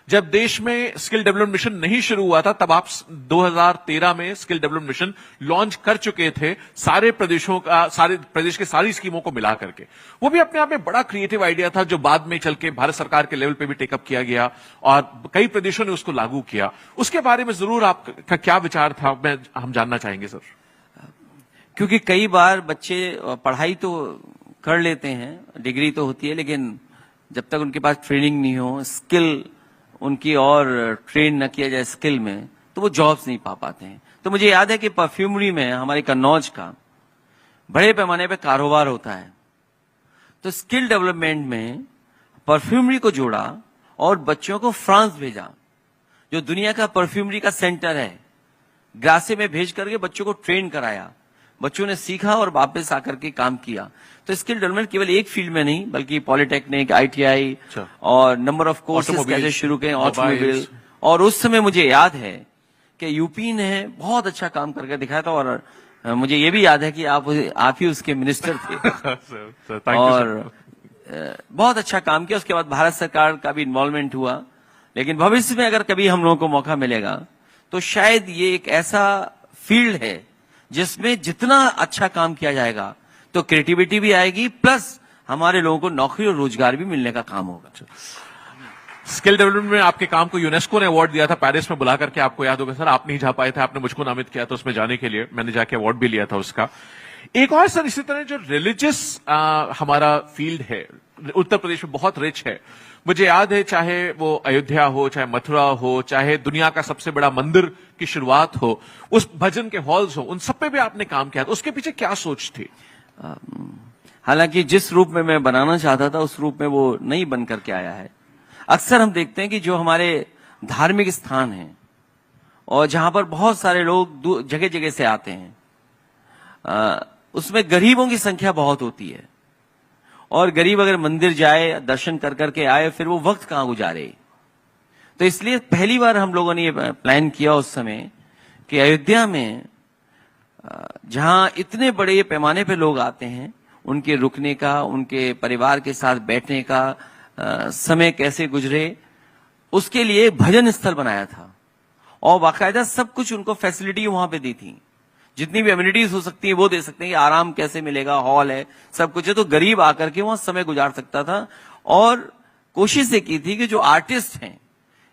जब देश में स्किल डेवलपमेंट मिशन नहीं शुरू हुआ था तब आप 2013 में स्किल डेवलपमेंट मिशन लॉन्च कर चुके थे, सारे प्रदेशों का, सारे प्रदेश के सारी स्कीमों को मिला करके। वो भी अपने आप में बड़ा क्रिएटिव आइडिया था जो बाद में चल के भारत सरकार के लेवल पे भी टेकअप किया गया और कई प्रदेशों ने उसको लागू किया। उसके बारे में जरूर आपका क्या विचार था, हम जानना चाहेंगे सर। क्योंकि कई बार बच्चे पढ़ाई तो कर लेते हैं, डिग्री तो होती है, लेकिन जब तक उनके पास ट्रेनिंग नहीं हो, स्किल उनकी और ट्रेन न किया जाए स्किल में, तो वो जॉब्स नहीं पा पाते हैं। तो मुझे याद है कि परफ्यूमरी में हमारे कन्नौज का बड़े पैमाने पे कारोबार होता है, तो स्किल डेवलपमेंट में परफ्यूमरी को जोड़ा और बच्चों को फ्रांस भेजा, जो दुनिया का परफ्यूमरी का सेंटर है। ग्रासे में भेज करके बच्चों को ट्रेन कराया, बच्चों ने सीखा और वापस आकर के काम किया। तो स्किल डेवलपमेंट केवल एक फील्ड में नहीं बल्कि पॉलिटेक्निक, आईटीआई और नंबर ऑफ कोर्सेज कैसे शुरू किए, ऑटोमोबाइल। और उस समय मुझे याद है कि यूपी ने बहुत अच्छा काम करके दिखाया था और मुझे ये भी याद है कि आप ही उसके मिनिस्टर थे और बहुत अच्छा काम किया। उसके बाद भारत सरकार का भी इन्वॉल्वमेंट हुआ। लेकिन भविष्य में अगर कभी हम लोगों को मौका मिलेगा तो शायद ये एक ऐसा फील्ड है जिसमें जितना अच्छा काम किया जाएगा तो क्रिएटिविटी भी आएगी, प्लस हमारे लोगों को नौकरी और रोजगार भी मिलने का काम होगा। स्किल डेवलपमेंट में आपके काम को यूनेस्को ने अवार्ड दिया था, पेरिस में बुला करके, आपको याद होगा सर। आप नहीं जा पाए थे, आपने मुझको नामित किया था उसमें जाने के लिए, मैंने जाके अवार्ड भी लिया था उसका। एक और सर, इसी तरह जो रिलीजियस हमारा फील्ड है उत्तर प्रदेश में बहुत रिच है। मुझे याद है, चाहे वो अयोध्या हो, चाहे मथुरा हो, चाहे दुनिया का सबसे बड़ा मंदिर की शुरुआत हो, उस भजन के हॉल्स हो, उन सब पे भी आपने काम किया था। उसके पीछे क्या सोच थी? हालांकि जिस रूप में मैं बनाना चाहता था उस रूप में वो नहीं बन करके आया है। अक्सर हम देखते हैं कि जो हमारे धार्मिक स्थान हैं और जहां पर बहुत सारे लोग जगह जगह से आते हैं, उसमें गरीबों की संख्या बहुत होती है और गरीब अगर मंदिर जाए, दर्शन कर करके आए, फिर वो वक्त कहां गुजारे। तो इसलिए पहली बार हम लोगों ने ये प्लान किया उस समय कि अयोध्या में जहां इतने बड़े पैमाने पे लोग आते हैं, उनके रुकने का, उनके परिवार के साथ बैठने का समय कैसे गुजरे, उसके लिए भजन स्थल बनाया था और बाकायदा सब कुछ उनको फैसिलिटी वहां पे दी थी। जितनी भी एमिनिटीज हो सकती है वो दे सकते हैं, आराम कैसे मिलेगा, हॉल है, सब कुछ है, तो गरीब आकर के वहां समय गुजार सकता था। और कोशिश ये की थी कि जो आर्टिस्ट हैं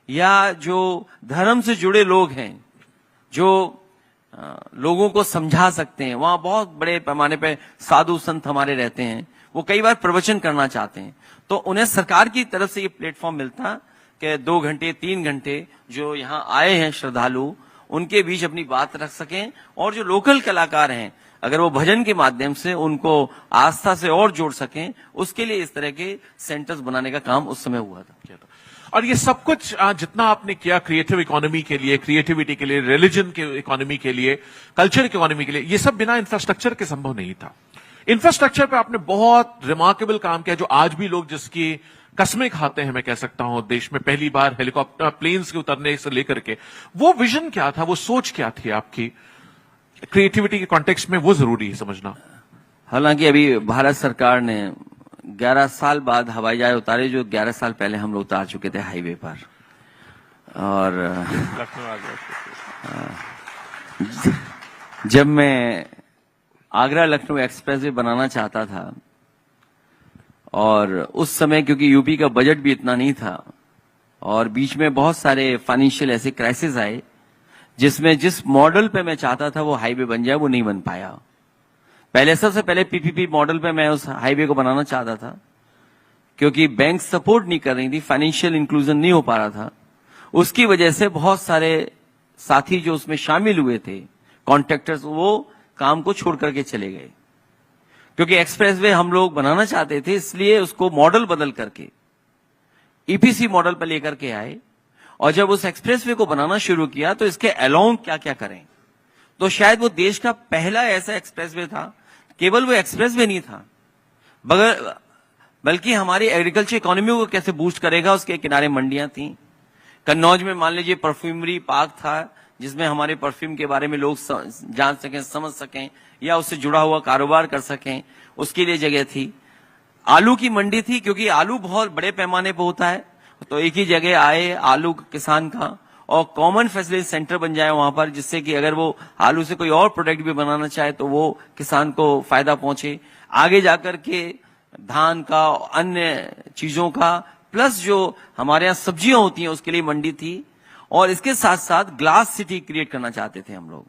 या जो धर्म से जुड़े लोग हैं, जो लोगों को समझा सकते हैं, वहां बहुत बड़े पैमाने पे साधु संत हमारे रहते हैं, वो कई बार प्रवचन करना चाहते हैं, तो उन्हें सरकार की तरफ से ये प्लेटफॉर्म मिलता कि 2 घंटे 3 घंटे जो यहाँ आए हैं श्रद्धालु, उनके बीच अपनी बात रख सकें। और जो लोकल कलाकार हैं, अगर वो भजन के माध्यम से उनको आस्था से और जोड़ सकें, उसके लिए इस तरह के सेंटर्स बनाने का काम उस समय हुआ था। और ये सब कुछ जितना आपने किया क्रिएटिव इकोनॉमी के लिए, क्रिएटिविटी के लिए, रिलीजन के इकोनॉमी के लिए, कल्चर इकोनॉमी के लिए, ये सब बिना इंफ्रास्ट्रक्चर के संभव नहीं था। इंफ्रास्ट्रक्चर पे आपने बहुत रिमार्केबल काम किया, जो आज भी लोग जिसकी कस्में खाते हैं, मैं कह सकता हूं। देश में पहली बार हेलीकॉप्टर, प्लेन्स के उतरने से लेकर के, वो विजन क्या था, वो सोच क्या थी आपकी क्रिएटिविटी के कॉन्टेक्स्ट में, वो जरूरी है समझना। हालांकि अभी भारत सरकार ने 11 साल बाद हवाई जहाज उतारे, जो 11 साल पहले हम लोग उतार चुके थे हाईवे पर। और जब मैं आगरा लखनऊ एक्सप्रेसवे बनाना चाहता था, और उस समय क्योंकि यूपी का बजट भी इतना नहीं था और बीच में बहुत सारे फाइनेंशियल ऐसे क्राइसिस आए, जिसमें जिस मॉडल पे मैं चाहता था वो हाईवे बन जाए, वो नहीं बन पाया। पहले सबसे पहले पीपीपी मॉडल पे मैं उस हाईवे को बनाना चाहता था, क्योंकि बैंक सपोर्ट नहीं कर रही थी, फाइनेंशियल इंक्लूजन नहीं हो पा रहा था। उसकी वजह से बहुत सारे साथी जो उसमें शामिल हुए थे, कॉन्ट्रैक्टर्स, वो काम को छोड़ करके चले गए। क्योंकि एक्सप्रेसवे हम लोग बनाना चाहते थे, इसलिए उसको मॉडल बदल करके ईपीसी मॉडल पर लेकर के आए। और जब उस एक्सप्रेसवे को बनाना शुरू किया तो इसके अलोंग क्या क्या करें, तो शायद वो देश का पहला ऐसा एक्सप्रेसवे था। केवल वो एक्सप्रेसवे नहीं था, बल्कि हमारी एग्रीकल्चर इकोनॉमी को कैसे बूस्ट करेगा, उसके किनारे मंडियां थी। कन्नौज में मान लीजिए परफ्यूमरी पार्क था, जिसमें हमारे परफ्यूम के बारे में लोग जान सकें, समझ सकें, या उससे जुड़ा हुआ कारोबार कर सकें, उसके लिए जगह थी। आलू की मंडी थी, क्योंकि आलू बहुत बड़े पैमाने पर होता है, तो एक ही जगह आए आलू किसान का, और कॉमन फैसिलिटी सेंटर बन जाए वहां पर, जिससे कि अगर वो आलू से कोई और प्रोडक्ट भी बनाना चाहे तो वो किसान को फायदा पहुंचे। आगे जाकर के धान का, अन्य चीजों का, प्लस जो हमारे यहाँ सब्जियां होती हैं उसके लिए मंडी थी। और इसके साथ साथ ग्लास सिटी क्रिएट करना चाहते थे हम लोग,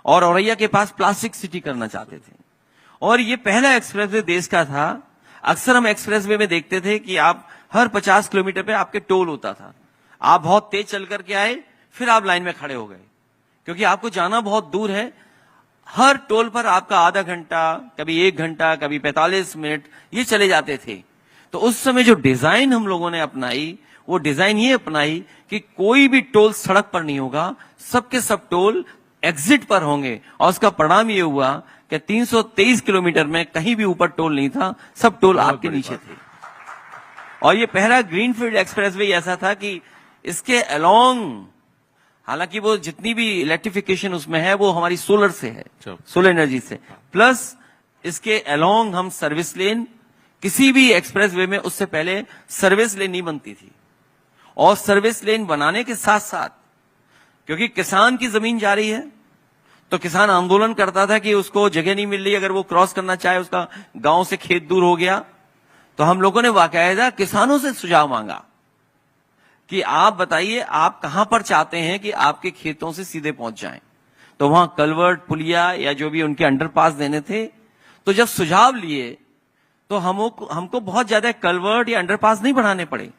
और औरैया के पास प्लास्टिक सिटी करना चाहते थे। और ये पहला एक्सप्रेसवे देश का था। अक्सर हम एक्सप्रेसवे में देखते थे कि आप हर 50 किलोमीटर पे आपके टोल होता था। आप बहुत तेज चल करके आए, फिर आप लाइन में खड़े हो गए, क्योंकि आपको जाना बहुत दूर है। हर टोल पर आपका आधा घंटा, कभी 1 घंटा, कभी 45 मिनट ये चले जाते थे। तो उस समय जो डिजाइन हम लोगों ने अपनाई, वो डिजाइन ये अपनाई कि कोई भी टोल सड़क पर नहीं होगा, सबके सब टोल एग्जिट पर होंगे। और उसका परिणाम ये हुआ कि 323 किलोमीटर में कहीं भी ऊपर टोल नहीं था, सब टोल आपके नीचे थे। और ये पहला ग्रीनफील्ड एक्सप्रेसवे ऐसा था कि इसके अलोंग, हालांकि वो जितनी भी इलेक्ट्रिफिकेशन उसमें है वो हमारी सोलर से है, सोलर एनर्जी से, प्लस इसके अलोंग हम सर्विस लेन, किसी भी एक्सप्रेसवे में उससे पहले सर्विस लेन नहीं बनती थी। और सर्विस लेन बनाने के साथ साथ, क्योंकि किसान की जमीन जा रही है, तो किसान आंदोलन करता था कि उसको जगह नहीं मिल रही, अगर वो क्रॉस करना चाहे, उसका गांव से खेत दूर हो गया, तो हम लोगों ने वाकायदा किसानों से सुझाव मांगा कि आप बताइए आप कहां पर चाहते हैं कि आपके खेतों से सीधे पहुंच जाएं। तो वहां कलवर्ट, पुलिया या जो भी उनके अंडरपास देने थे। तो जब सुझाव लिए तो हमको बहुत ज्यादा कलवर्ट या अंडरपास नहीं बढ़ाने पड़े,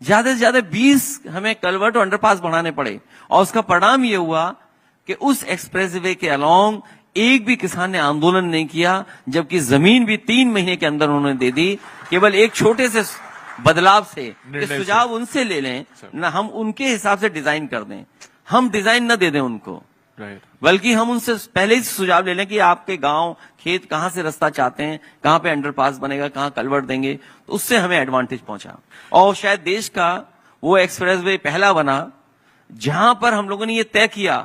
ज्यादा से ज्यादा 20 हमें कलवर्ट और अंडरपास बढ़ाने पड़े। और उसका परिणाम यह हुआ कि उस एक्सप्रेसवे के अलोंग एक भी किसान ने आंदोलन नहीं किया, जबकि जमीन भी 3 महीने के अंदर उन्होंने दे दी, केवल एक छोटे से बदलाव से कि सुझाव उनसे ले लें, ना हम उनके हिसाब से डिजाइन कर दें, हम डिजाइन न दे दें उनको, बल्कि हम उनसे पहले ही सुझाव ले लें कि आपके गांव खेत कहां से रास्ता चाहते हैं, कहां पे अंडरपास बनेगा, कहां कलवर्ट देंगे, तो उससे हमें एडवांटेज पहुंचा। और शायद देश का वो एक्सप्रेसवे पहला बना जहां पर हम लोगों ने ये तय किया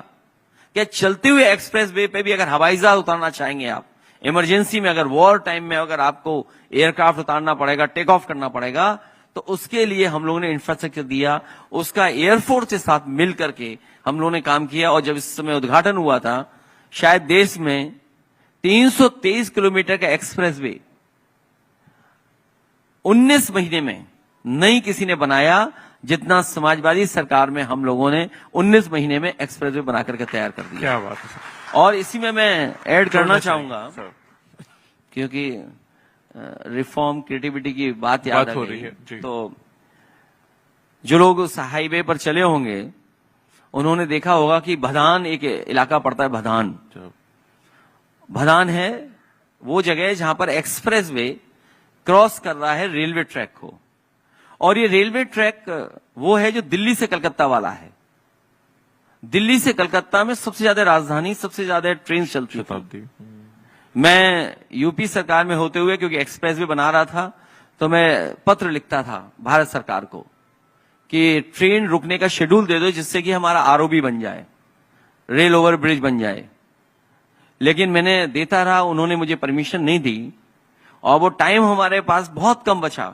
कि चलते हुए एक्सप्रेसवे पे भी अगर हवाई जहाज उतारना चाहेंगे आप, इमरजेंसी में, अगर वॉर टाइम में अगर आपको एयरक्राफ्ट उतारना पड़ेगा, टेक ऑफ करना पड़ेगा, तो उसके लिए हम लोगों ने इंफ्रास्ट्रक्चर दिया। उसका एयरफोर्स के साथ मिल करके हम लोगों ने काम किया। और जब इस समय उद्घाटन हुआ था, शायद देश में 323 किलोमीटर का एक्सप्रेसवे 19 महीने में नहीं किसी ने बनाया, जितना समाजवादी सरकार में हम लोगों ने 19 महीने में एक्सप्रेसवे बना करके तैयार कर दिया। क्या बात है सर। और इसी में मैं ऐड करना चाहूंगा, क्योंकि रिफॉर्म क्रिएटिविटी की बात याद हो रही है, तो जो लोग उस हाईवे पर चले होंगे उन्होंने देखा होगा कि भदान एक इलाका पड़ता है, भदान है वो जगह जहां पर एक्सप्रेसवे क्रॉस कर रहा है रेलवे ट्रैक को। और ये रेलवे ट्रैक वो है जो दिल्ली से कलकत्ता वाला है। दिल्ली से कलकत्ता में सबसे ज्यादा राजधानी, सबसे ज्यादा ट्रेन चलती थी। मैं यूपी सरकार में होते हुए, क्योंकि एक्सप्रेसवे बना रहा था, तो मैं पत्र लिखता था भारत सरकार को कि ट्रेन रुकने का शेड्यूल दे दो, जिससे कि हमारा आरओबी बन जाए, रेल ओवर ब्रिज बन जाए। लेकिन मैंने देता रहा, उन्होंने मुझे परमिशन नहीं दी। और वो टाइम हमारे पास बहुत कम बचा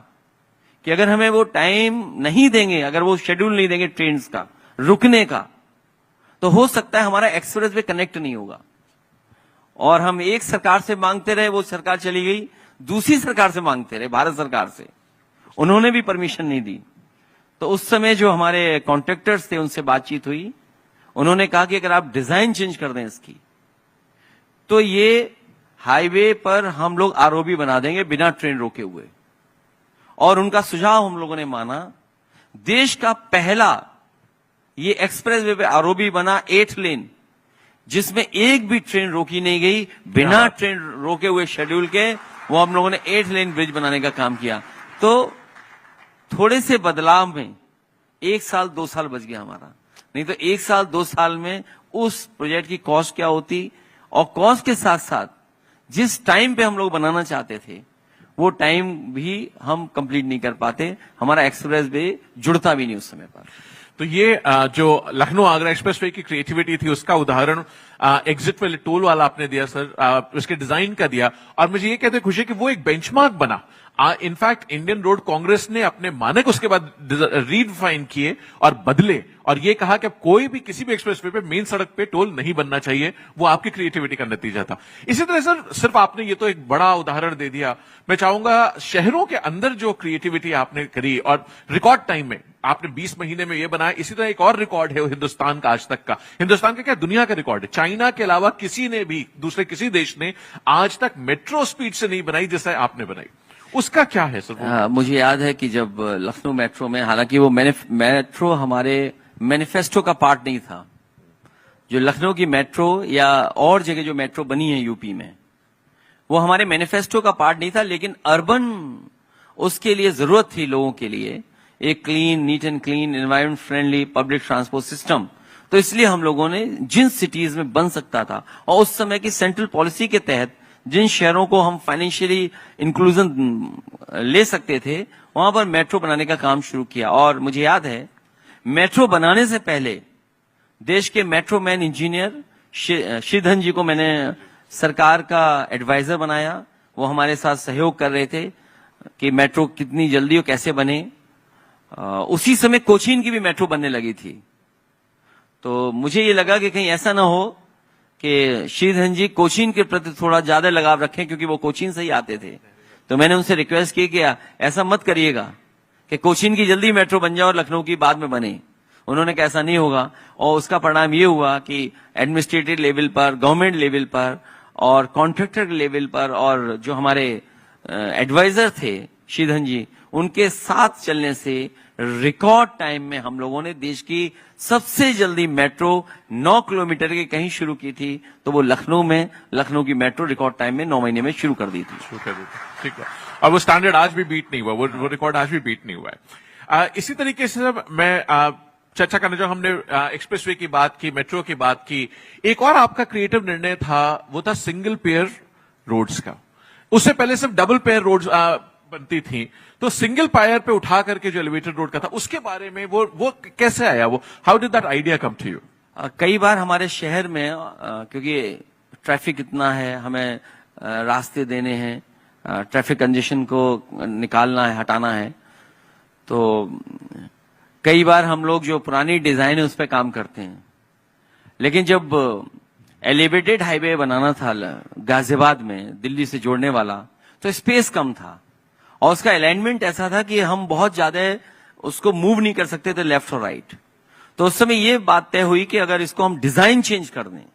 कि अगर हमें वो टाइम नहीं देंगे, अगर वो शेड्यूल नहीं देंगे ट्रेन का रुकने का, तो हो सकता है हमारा एक्सप्रेसवे कनेक्ट नहीं होगा। और हम एक सरकार से मांगते रहे, वो सरकार चली गई, दूसरी सरकार से मांगते रहे, भारत सरकार से, उन्होंने भी परमिशन नहीं दी। तो उस समय जो हमारे कॉन्ट्रैक्टर्स थे उनसे बातचीत हुई, उन्होंने कहा कि अगर आप डिजाइन चेंज कर दें इसकी, तो ये हाईवे पर हम लोग आरओबी बना देंगे बिना ट्रेन रोके हुए। और उनका सुझाव हम लोगों ने माना। देश का पहला ये एक्सप्रेसवे पे आरओबी बना 8 लेन, जिसमें एक भी ट्रेन रोकी नहीं गई, बिना ट्रेन रोके हुए शेड्यूल के वो हम लोगों ने 8 लेन ब्रिज बनाने का काम किया। तो थोड़े से बदलाव में 1 साल 2 साल बच गया हमारा, नहीं तो 1 साल 2 साल में उस प्रोजेक्ट की कॉस्ट क्या होती। और कॉस्ट के साथ साथ जिस टाइम पे हम लोग बनाना चाहते थे वो टाइम भी हम कंप्लीट नहीं कर पाते, हमारा एक्सप्रेस वे जुड़ता भी नहीं उस समय पर। तो ये जो लखनऊ आगरा एक्सप्रेसवे की क्रिएटिविटी थी उसका उदाहरण एग्जिट वाले टोल वाला आपने दिया सर, उसके डिजाइन का दिया, और मुझे ये कहते खुशी कि वो एक बेंचमार्क बना। इनफैक्ट इंडियन रोड कांग्रेस ने अपने मानक उसके बाद रीडिफाइन किए और बदले, और ये कहा कि अब कोई भी किसी भी एक्सप्रेसवे पे मेन सड़क पे टोल नहीं बनना चाहिए। वो आपकी क्रिएटिविटी का नतीजा था। इसी तरह सर, सिर्फ आपने ये तो एक बड़ा उदाहरण दे दिया, मैं चाहूंगा शहरों के अंदर जो क्रिएटिविटी आपने करी और रिकॉर्ड टाइम में आपने 20 महीने में ये बनाया। इसी तरह एक और रिकॉर्ड है वो हिंदुस्तान का आज तक का, हिंदुस्तान का क्या दुनिया का रिकॉर्ड है। चाइना के अलावा किसी ने भी, दूसरे किसी देश ने आज तक मेट्रो स्पीड से नहीं बनाई जैसे आपने बनाई। उसका क्या है सर? मुझे याद है कि जब लखनऊ मेट्रो में, हालांकि वो मेट्रो हमारे मैनिफेस्टो का पार्ट नहीं था, जो लखनऊ की मेट्रो या और जगह जो मेट्रो बनी है यूपी में, वो हमारे मैनिफेस्टो का पार्ट नहीं था, लेकिन अर्बन उसके लिए जरूरत थी लोगों के लिए एक clean, neat and clean, environment friendly public transport system. तो इसलिए हम लोगों ने जिन सिटीज में बन सकता था और उस समय की सेंट्रल पॉलिसी के तहत जिन शहरों को हम फाइनेंशियली इंक्लूजन ले सकते थे, वहां पर मेट्रो बनाने का काम शुरू किया। और मुझे याद है मेट्रो बनाने से पहले देश के मेट्रो मैन इंजीनियर श्रीधन जी को मैंने सरकार का एडवाइजर बनाया। वो हमारे साथ सहयोग कर रहे थे कि मेट्रो कितनी जल्दी और कैसे बने। उसी समय कोचीन की भी मेट्रो बनने लगी थी, तो मुझे ये लगा कि कहीं ऐसा ना हो कि श्रीधन जी कोचीन के प्रति थोड़ा ज्यादा लगाव रखें, क्योंकि वो कोचीन से ही आते थे। तो मैंने उनसे रिक्वेस्ट की कि ऐसा मत करिएगा कि कोचीन की जल्दी मेट्रो बन जाए और लखनऊ की बाद में बने। उन्होंने कहा ऐसा नहीं होगा, और उसका परिणाम ये हुआ कि एडमिनिस्ट्रेटिव लेवल पर, गवर्नमेंट लेवल पर और कॉन्ट्रैक्टर लेवल पर, और जो हमारे एडवाइजर थे श्रीधन जी, उनके साथ चलने से रिकॉर्ड टाइम में हम लोगों ने देश की सबसे जल्दी मेट्रो 9 किलोमीटर के कहीं शुरू की थी, तो वो लखनऊ की मेट्रो रिकॉर्ड टाइम में 9 महीने में शुरू कर दी थी। ठीक है, और वो स्टैंडर्ड आज भी बीट नहीं हुआ, वो रिकॉर्ड आज भी बीट नहीं हुआ है। इसी तरीके से मैं चर्चा करने जो हमने एक्सप्रेसवे की बात की, मेट्रो की बात की, एक और आपका क्रिएटिव निर्णय था, वो था सिंगल पेयर रोड्स का। उससे पहले सिर्फ डबल पेयर रोड्स बनती थी, तो सिंगल पायर पे उठा करके जो एलिवेटेड रोड का था, उसके बारे में वो कैसे आया? वो how did that idea come to you? कई बार हमारे शहर में क्योंकि ट्रैफिक इतना है, हमें रास्ते देने हैं, ट्रैफिक कंजेशन को निकालना है, हटाना है, तो कई बार हम लोग जो पुरानी डिजाइन है उस पर काम करते हैं। लेकिन जब एलिवेटेड हाईवे बनाना था गाजियाबाद में दिल्ली से जोड़ने वाला, तो स्पेस कम था और उसका अलाइनमेंट ऐसा था कि हम बहुत ज्यादा उसको मूव नहीं कर सकते थे लेफ्ट और राइट। तो उस समय ये बात तय हुई कि अगर इसको हम डिजाइन चेंज कर दें,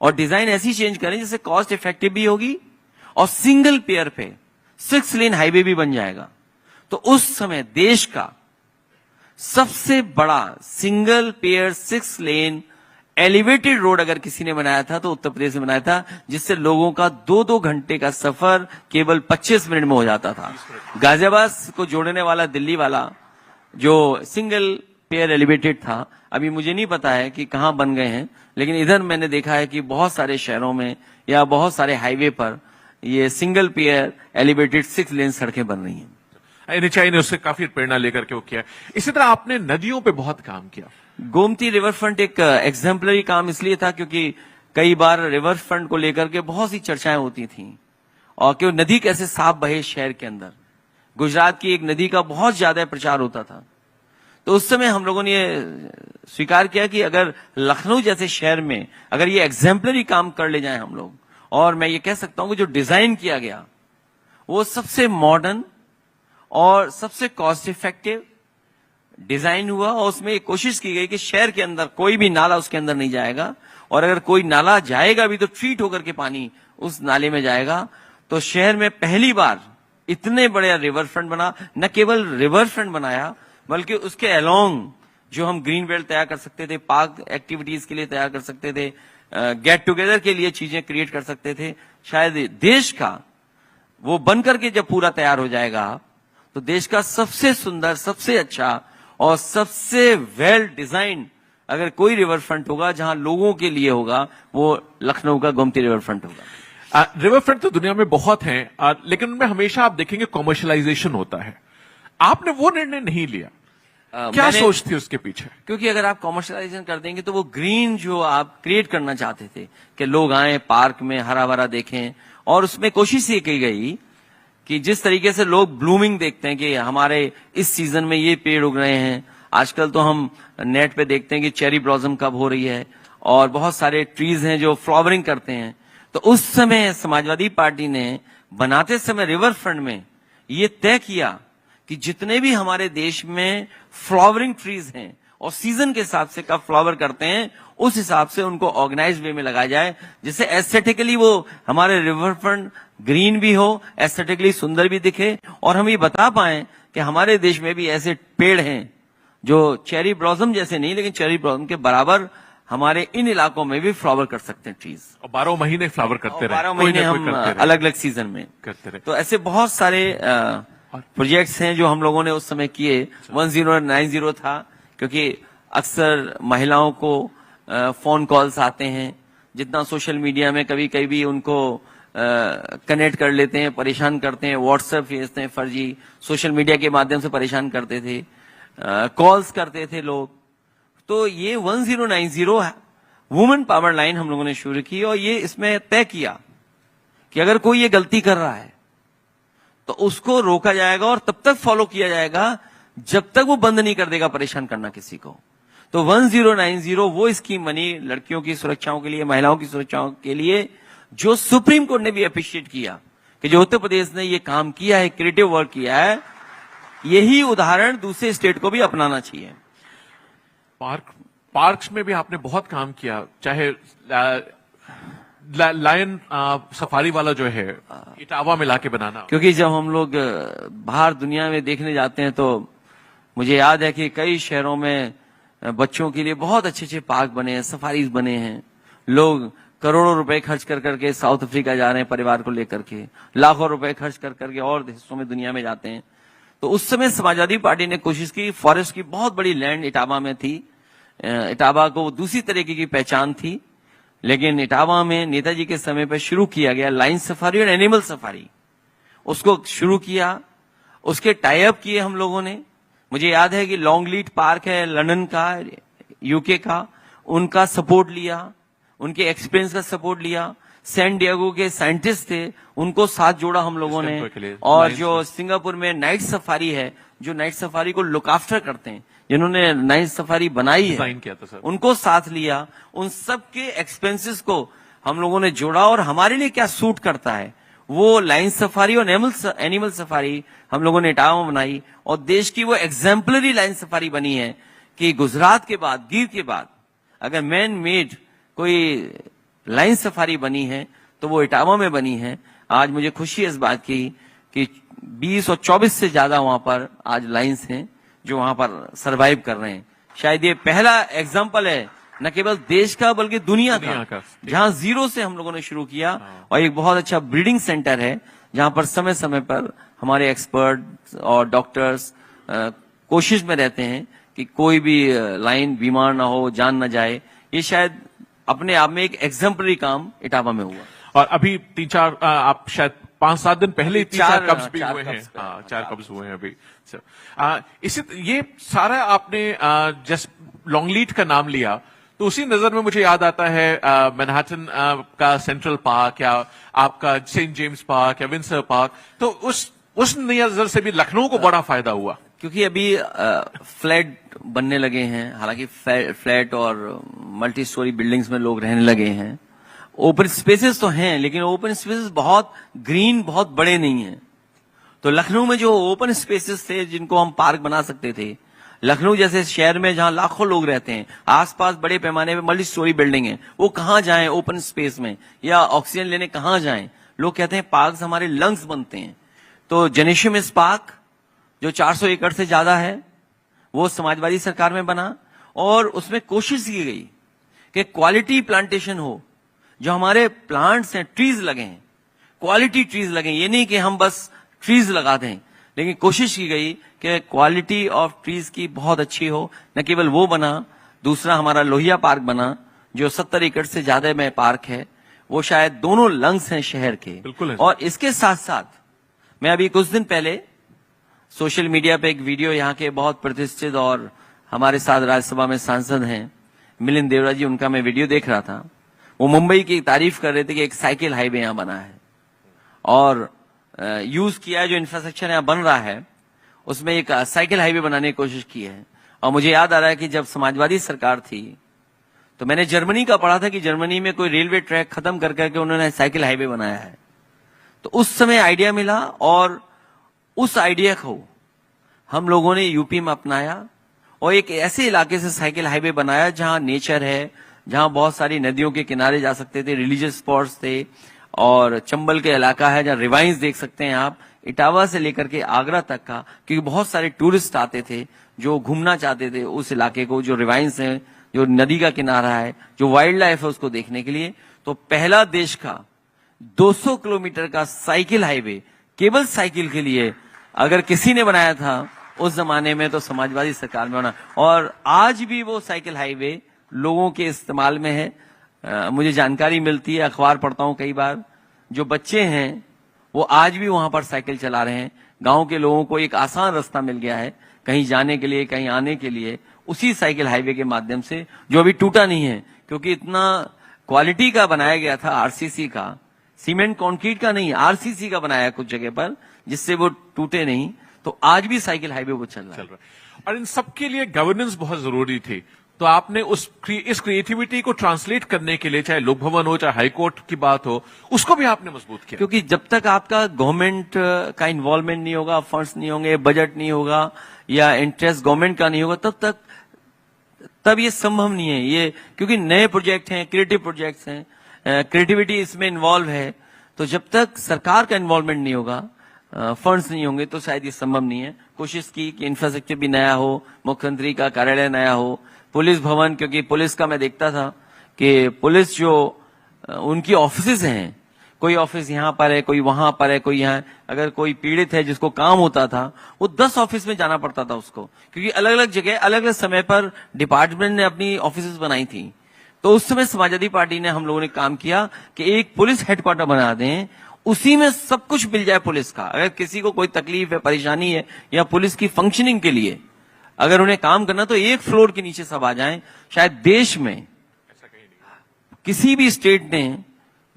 और डिजाइन ऐसी चेंज करें जिससे कॉस्ट इफेक्टिव भी होगी और सिंगल पेयर पे 6 लेन हाईवे भी बन जाएगा। तो उस समय देश का सबसे बड़ा single pair 6 lane elevated road अगर किसी ने बनाया था तो उत्तर प्रदेश में बनाया था, जिससे लोगों का 2-2 घंटे का सफर केवल 25 मिनट में हो जाता था। गाजियाबाद को जोड़ने वाला दिल्ली वाला जो सिंगल पेयर एलिवेटेड था, अभी मुझे नहीं पता है कि कहां बन गए हैं, लेकिन इधर मैंने देखा है कि बहुत सारे शहरों में या बहुत सारे हाईवे पर ये सिंगल पेयर एलिवेटेड 6 लेन सड़कें बन रही हैं। एनएचआई ने उससे काफी प्रेरणा लेकर के वो किया। इसी तरह आपने नदियों पे बहुत काम किया। गोमती रिवर फ्रंट एक एग्जाम्पलरी काम इसलिए था क्योंकि कई बार रिवर फ्रंट को लेकर के बहुत सी चर्चाएं होती थीं, और कि नदी कैसे साफ बहे शहर के अंदर। गुजरात की एक नदी का बहुत ज्यादा प्रचार होता था, तो उस समय हम लोगों ने स्वीकार किया कि अगर लखनऊ जैसे शहर में अगर ये एग्जाम्पलरी काम कर ले जाएं हम लोग, और मैं ये कह सकता हूं कि जो डिजाइन किया गया वो सबसे मॉडर्न और सबसे कॉस्ट इफेक्टिव डिजाइन हुआ, और उसमें एक कोशिश की गई कि शहर के अंदर कोई भी नाला उसके अंदर नहीं जाएगा, और अगर कोई नाला जाएगा भी तो ट्रीट होकर के पानी उस नाले में जाएगा। तो शहर में पहली बार इतने बड़े रिवर फ्रंट बना, न केवल रिवर फ्रंट बनाया बल्कि उसके अलोंग जो हम ग्रीन बेल्ट तैयार कर सकते थे, पार्क एक्टिविटीज के लिए तैयार कर सकते थे, गेट टुगेदर के लिए चीजें क्रिएट कर सकते थे। शायद देश का वो बनकर के जब पूरा तैयार हो जाएगा तो देश का सबसे सुंदर, सबसे अच्छा और सबसे वेल डिजाइन अगर कोई रिवर फ्रंट होगा जहां लोगों के लिए होगा, वो लखनऊ का गोमती रिवर फ्रंट होगा। रिवर फ्रंट तो दुनिया में बहुत हैं, लेकिन उनमें हमेशा आप देखेंगे कॉमर्शलाइजेशन होता है। आपने वो निर्णय नहीं लिया, क्या सोच थी उसके पीछे? क्योंकि अगर आप कॉमर्शलाइजेशन कर देंगे तो वो ग्रीन जो आप क्रिएट करना चाहते थे कि लोग आए पार्क में हरा भरा देखें, और उसमें कोशिश ये की गई कि जिस तरीके से लोग ब्लूमिंग देखते हैं कि हमारे इस सीजन में ये पेड़ उग रहे हैं, आजकल तो हम नेट पे देखते हैं कि चेरी ब्लॉसम कब हो रही है, और बहुत सारे ट्रीज हैं जो फ्लावरिंग करते हैं। तो उस समय समाजवादी पार्टी ने बनाते समय रिवर फ्रंट में ये तय किया कि जितने भी हमारे देश में फ्लावरिंग ट्रीज हैं और सीजन के हिसाब से कब फ्लावर करते हैं, उस हिसाब से उनको ऑर्गेनाइज वे में लगाया जाए, जिससे एस्थेटिकली वो हमारे रिवर फ्रंट ग्रीन भी हो, एस्थेटिकली सुंदर भी दिखे, और हम ये बता पाए कि हमारे देश में भी ऐसे पेड़ हैं जो चेरी ब्लॉसम जैसे नहीं, लेकिन चेरी ब्लॉसम के बराबर हमारे इन इलाकों में भी फ्लावर कर सकते हैं ट्रीज, और 12 महीने फ्लावर करते रहे, 12 महीने हम अलग अलग सीजन में करते रहे। तो ऐसे बहुत सारे प्रोजेक्ट्स हैं जो हम लोगों ने उस समय किए। 1090 था, क्योंकि अक्सर महिलाओं को फोन कॉल्स आते हैं, जितना सोशल मीडिया में कभी कभी उनको कनेक्ट कर लेते हैं, परेशान करते हैं, व्हाट्सएप भेजते हैं फर्जी, सोशल मीडिया के माध्यम से परेशान करते थे, कॉल्स करते थे लोग। तो ये 1090 वुमेन पावर लाइन हम लोगों ने शुरू की, और ये इसमें तय किया कि अगर कोई ये गलती कर रहा है तो उसको रोका जाएगा और तब तक फॉलो किया जाएगा जब तक वो बंद नहीं कर देगा परेशान करना किसी को। तो 1090 वो स्कीम बनी लड़कियों की सुरक्षाओं के लिए, महिलाओं की सुरक्षाओं के लिए, जो सुप्रीम कोर्ट ने भी अप्रिशिएट किया कि जो उत्तर प्रदेश ने ये काम किया है, क्रिएटिव वर्क किया है, यही उदाहरण दूसरे स्टेट को भी अपनाना चाहिए। पार्क्स में भी आपने बहुत काम किया, चाहे लायन सफारी वाला जो है इटावा में लाके बनाना। क्योंकि जब हम लोग बाहर दुनिया में देखने जाते हैं तो मुझे याद है कि कई शहरों में बच्चों के लिए बहुत अच्छे अच्छे पार्क बने हैं, सफारीज बने हैं। लोग करोड़ों रुपए खर्च कर करके साउथ अफ्रीका जा रहे हैं परिवार को लेकर के, लाखों रुपए खर्च कर करके और हिस्सों में दुनिया में जाते हैं। तो उस समय समाजवादी पार्टी ने कोशिश की, फॉरेस्ट की बहुत बड़ी लैंड इटावा में थी, इटावा को दूसरी तरीके की पहचान थी, लेकिन इटावा में नेताजी के समय पर शुरू किया गया लाइन सफारी और एनिमल सफारी, उसको शुरू किया, उसके टाई अप किए हम लोगों ने। मुझे याद है कि लॉन्गलीट पार्क है लंदन का, यूके का, उनका सपोर्ट लिया, उनके एक्सपीरियंस का सपोर्ट लिया। सैन डिएगो के साइंटिस्ट थे, उनको साथ जोड़ा हम लोगों ने, और जो सिंगापुर में नाइट सफारी है, जो नाइट सफारी को लुक आफ्टर करते हैं, जिन्होंने नाइट सफारी बनाई है, किया था सर, उनको साथ लिया। उन सब के एक्सपेंसेस को हम लोगों ने जोड़ा, और हमारे लिए क्या सूट करता है वो लाइन सफारी और एनिमल सफारी हम लोगों ने इटावा में बनाई। और देश की वो एग्जाम्पलरी लाइन सफारी बनी है कि गुजरात के बाद, गिर के बाद, अगर मैन मेड कोई लाइन सफारी बनी है तो वो इटावा में बनी है। आज मुझे खुशी है इस बात की कि 20 और 24 से ज्यादा वहां पर आज लाइन्स हैं जो वहां पर सरवाइव कर रहे हैं। शायद ये पहला एग्जाम्पल है न केवल देश का बल्कि दुनिया का जहां जीरो से हम लोगों ने शुरू किया। और एक बहुत अच्छा ब्रीडिंग सेंटर है जहां पर समय समय पर हमारे एक्सपर्ट और डॉक्टर्स कोशिश में रहते हैं कि कोई भी लाइन बीमार ना हो, जान ना जाए। ये शायद अपने आप में एक एग्जाम्पलरी काम इटावा में हुआ। और अभी 3-4 आप शायद 5-7 दिन पहले ही 3-4 कब्ज भी हुए हैं। 4 कब्ज हुए हैं अभी। इसी ये सारा आपने जस्ट लॉन्गलीट का नाम लिया तो उसी नजर में मुझे याद आता है मैनहट्टन का सेंट्रल पार्क, या आपका सेंट जेम्स पार्क या विंसर पार्क। तो उस नजर से भी लखनऊ को बड़ा फायदा हुआ, क्योंकि अभी फ्लैट बनने लगे हैं। हालांकि फ्लैट और मल्टी स्टोरी बिल्डिंग्स में लोग रहने लगे हैं। ओपन स्पेसेस तो हैं, लेकिन ओपन स्पेसेस बहुत ग्रीन, बहुत बड़े नहीं हैं। तो लखनऊ में जो ओपन स्पेसेस थे जिनको हम पार्क बना सकते थे, लखनऊ जैसे शहर में जहां लाखों लोग रहते हैं, आसपास बड़े पैमाने पे मल्टी स्टोरी बिल्डिंग है, वो कहां जाएं ओपन स्पेस में, या ऑक्सीजन लेने कहां जाएं। लोग कहते हैं पार्क हमारे लंग्स बनते हैं। तो जेनेशियस पार्क जो 400 एकड़ से ज्यादा है, वो समाजवादी सरकार में बना, और उसमें कोशिश की गई कि क्वालिटी प्लांटेशन हो। जो हमारे प्लांट्स हैं, ट्रीज लगे हैं, क्वालिटी ट्रीज लगे। ये नहीं कि हम बस ट्रीज लगा दें, लेकिन कोशिश की गई कि क्वालिटी ऑफ ट्रीज की बहुत अच्छी हो। न केवल वो बना, दूसरा हमारा लोहिया पार्क बना जो 70 एकड़ से ज्यादा में पार्क है, वो शायद दोनों लंग्स हैं शहर के। बिल्कुल है। और इसके साथ साथ मैं अभी कुछ दिन पहले सोशल मीडिया पे एक वीडियो यहाँ के बहुत प्रतिष्ठित और हमारे साथ राज्यसभा में सांसद हैं मिलिंद देवरा जी, उनका मैं वीडियो देख रहा था। वो मुंबई की तारीफ कर रहे थे कि एक साइकिल हाईवे यहाँ बना है और यूज किया है, जो इंफ्रास्ट्रक्चर यहाँ बन रहा है उसमें एक साइकिल हाईवे बनाने की कोशिश की है। और मुझे याद आ रहा है कि जब समाजवादी सरकार थी तो मैंने जर्मनी का पढ़ा था कि जर्मनी में कोई रेलवे ट्रैक खत्म कर करके उन्होंने साइकिल हाईवे बनाया है। तो उस समय आइडिया मिला और उस आइडिया को हम लोगों ने यूपी में अपनाया और एक ऐसे इलाके से साइकिल हाईवे बनाया जहां नेचर है, जहां बहुत सारी नदियों के किनारे जा सकते थे, रिलीजियस स्पॉट्स थे और चंबल के इलाका है जहां रिवाइंस देख सकते हैं आप, इटावा से लेकर के आगरा तक का, क्योंकि बहुत सारे टूरिस्ट आते थे जो घूमना चाहते थे उस इलाके को, जो रिवाइंस है, जो नदी का किनारा है, जो वाइल्ड लाइफ है उसको देखने के लिए। तो पहला देश का 200 किलोमीटर का साइकिल हाईवे केवल साइकिल के लिए अगर किसी ने बनाया था उस जमाने में तो समाजवादी सरकार में बना, और आज भी वो साइकिल हाईवे लोगों के इस्तेमाल में है। मुझे जानकारी मिलती है, अखबार पढ़ता हूं कई बार, जो बच्चे हैं वो आज भी वहां पर साइकिल चला रहे हैं। गांव के लोगों को एक आसान रास्ता मिल गया है कहीं जाने के लिए, कहीं आने के लिए, उसी साइकिल हाईवे के माध्यम से, जो अभी टूटा नहीं है क्योंकि इतना क्वालिटी का बनाया गया था, आरसीसी का, सीमेंट कंक्रीट का नहीं, आरसीसी का बनाया कुछ जगह पर, जिससे वो टूटे नहीं। तो आज भी साइकिल हाईवे वो चल रहा है। और इन सबके लिए गवर्नेंस बहुत जरूरी थी। तो आपने इस क्रिएटिविटी को ट्रांसलेट करने के लिए, चाहे लोक भवन हो, चाहे हाईकोर्ट की बात हो, उसको भी आपने मजबूत किया। क्योंकि जब तक आपका गवर्नमेंट का इन्वॉल्वमेंट नहीं होगा, फंड्स नहीं होंगे, बजट नहीं होगा या इंटरेस्ट गवर्नमेंट का नहीं होगा, तब ये संभव नहीं है। ये क्योंकि नए प्रोजेक्ट हैं, क्रिएटिव प्रोजेक्ट्स हैं, क्रिएटिविटी इसमें इन्वॉल्व है, तो जब तक सरकार का इन्वॉल्वमेंट नहीं होगा, फंड्स नहीं होंगे, तो शायद ये संभव नहीं है। कोशिश की कि इंफ्रास्ट्रक्चर भी नया हो, मुख्यमंत्री का कार्यालय नया हो, पुलिस भवन, क्योंकि पुलिस का मैं देखता था कि पुलिस जो उनकी ऑफिसेज हैं, कोई ऑफिस यहाँ पर है, कोई वहां पर है, कोई यहाँ, अगर कोई पीड़ित है जिसको काम होता था वो 10 ऑफिस में जाना पड़ता था उसको, क्योंकि अलग अलग जगह अलग अलग समय पर डिपार्टमेंट ने अपनी ऑफिसेज बनाई थी। तो उस समय समाजवादी पार्टी ने, हम लोगों ने काम किया कि एक पुलिस हेडक्वार्टर बना दें, उसी में सब कुछ मिल जाए पुलिस का। अगर किसी को कोई तकलीफ है, परेशानी है, या पुलिस की फंक्शनिंग के लिए अगर उन्हें काम करना, तो एक फ्लोर के नीचे सब आ जाएं। शायद देश में किसी भी स्टेट ने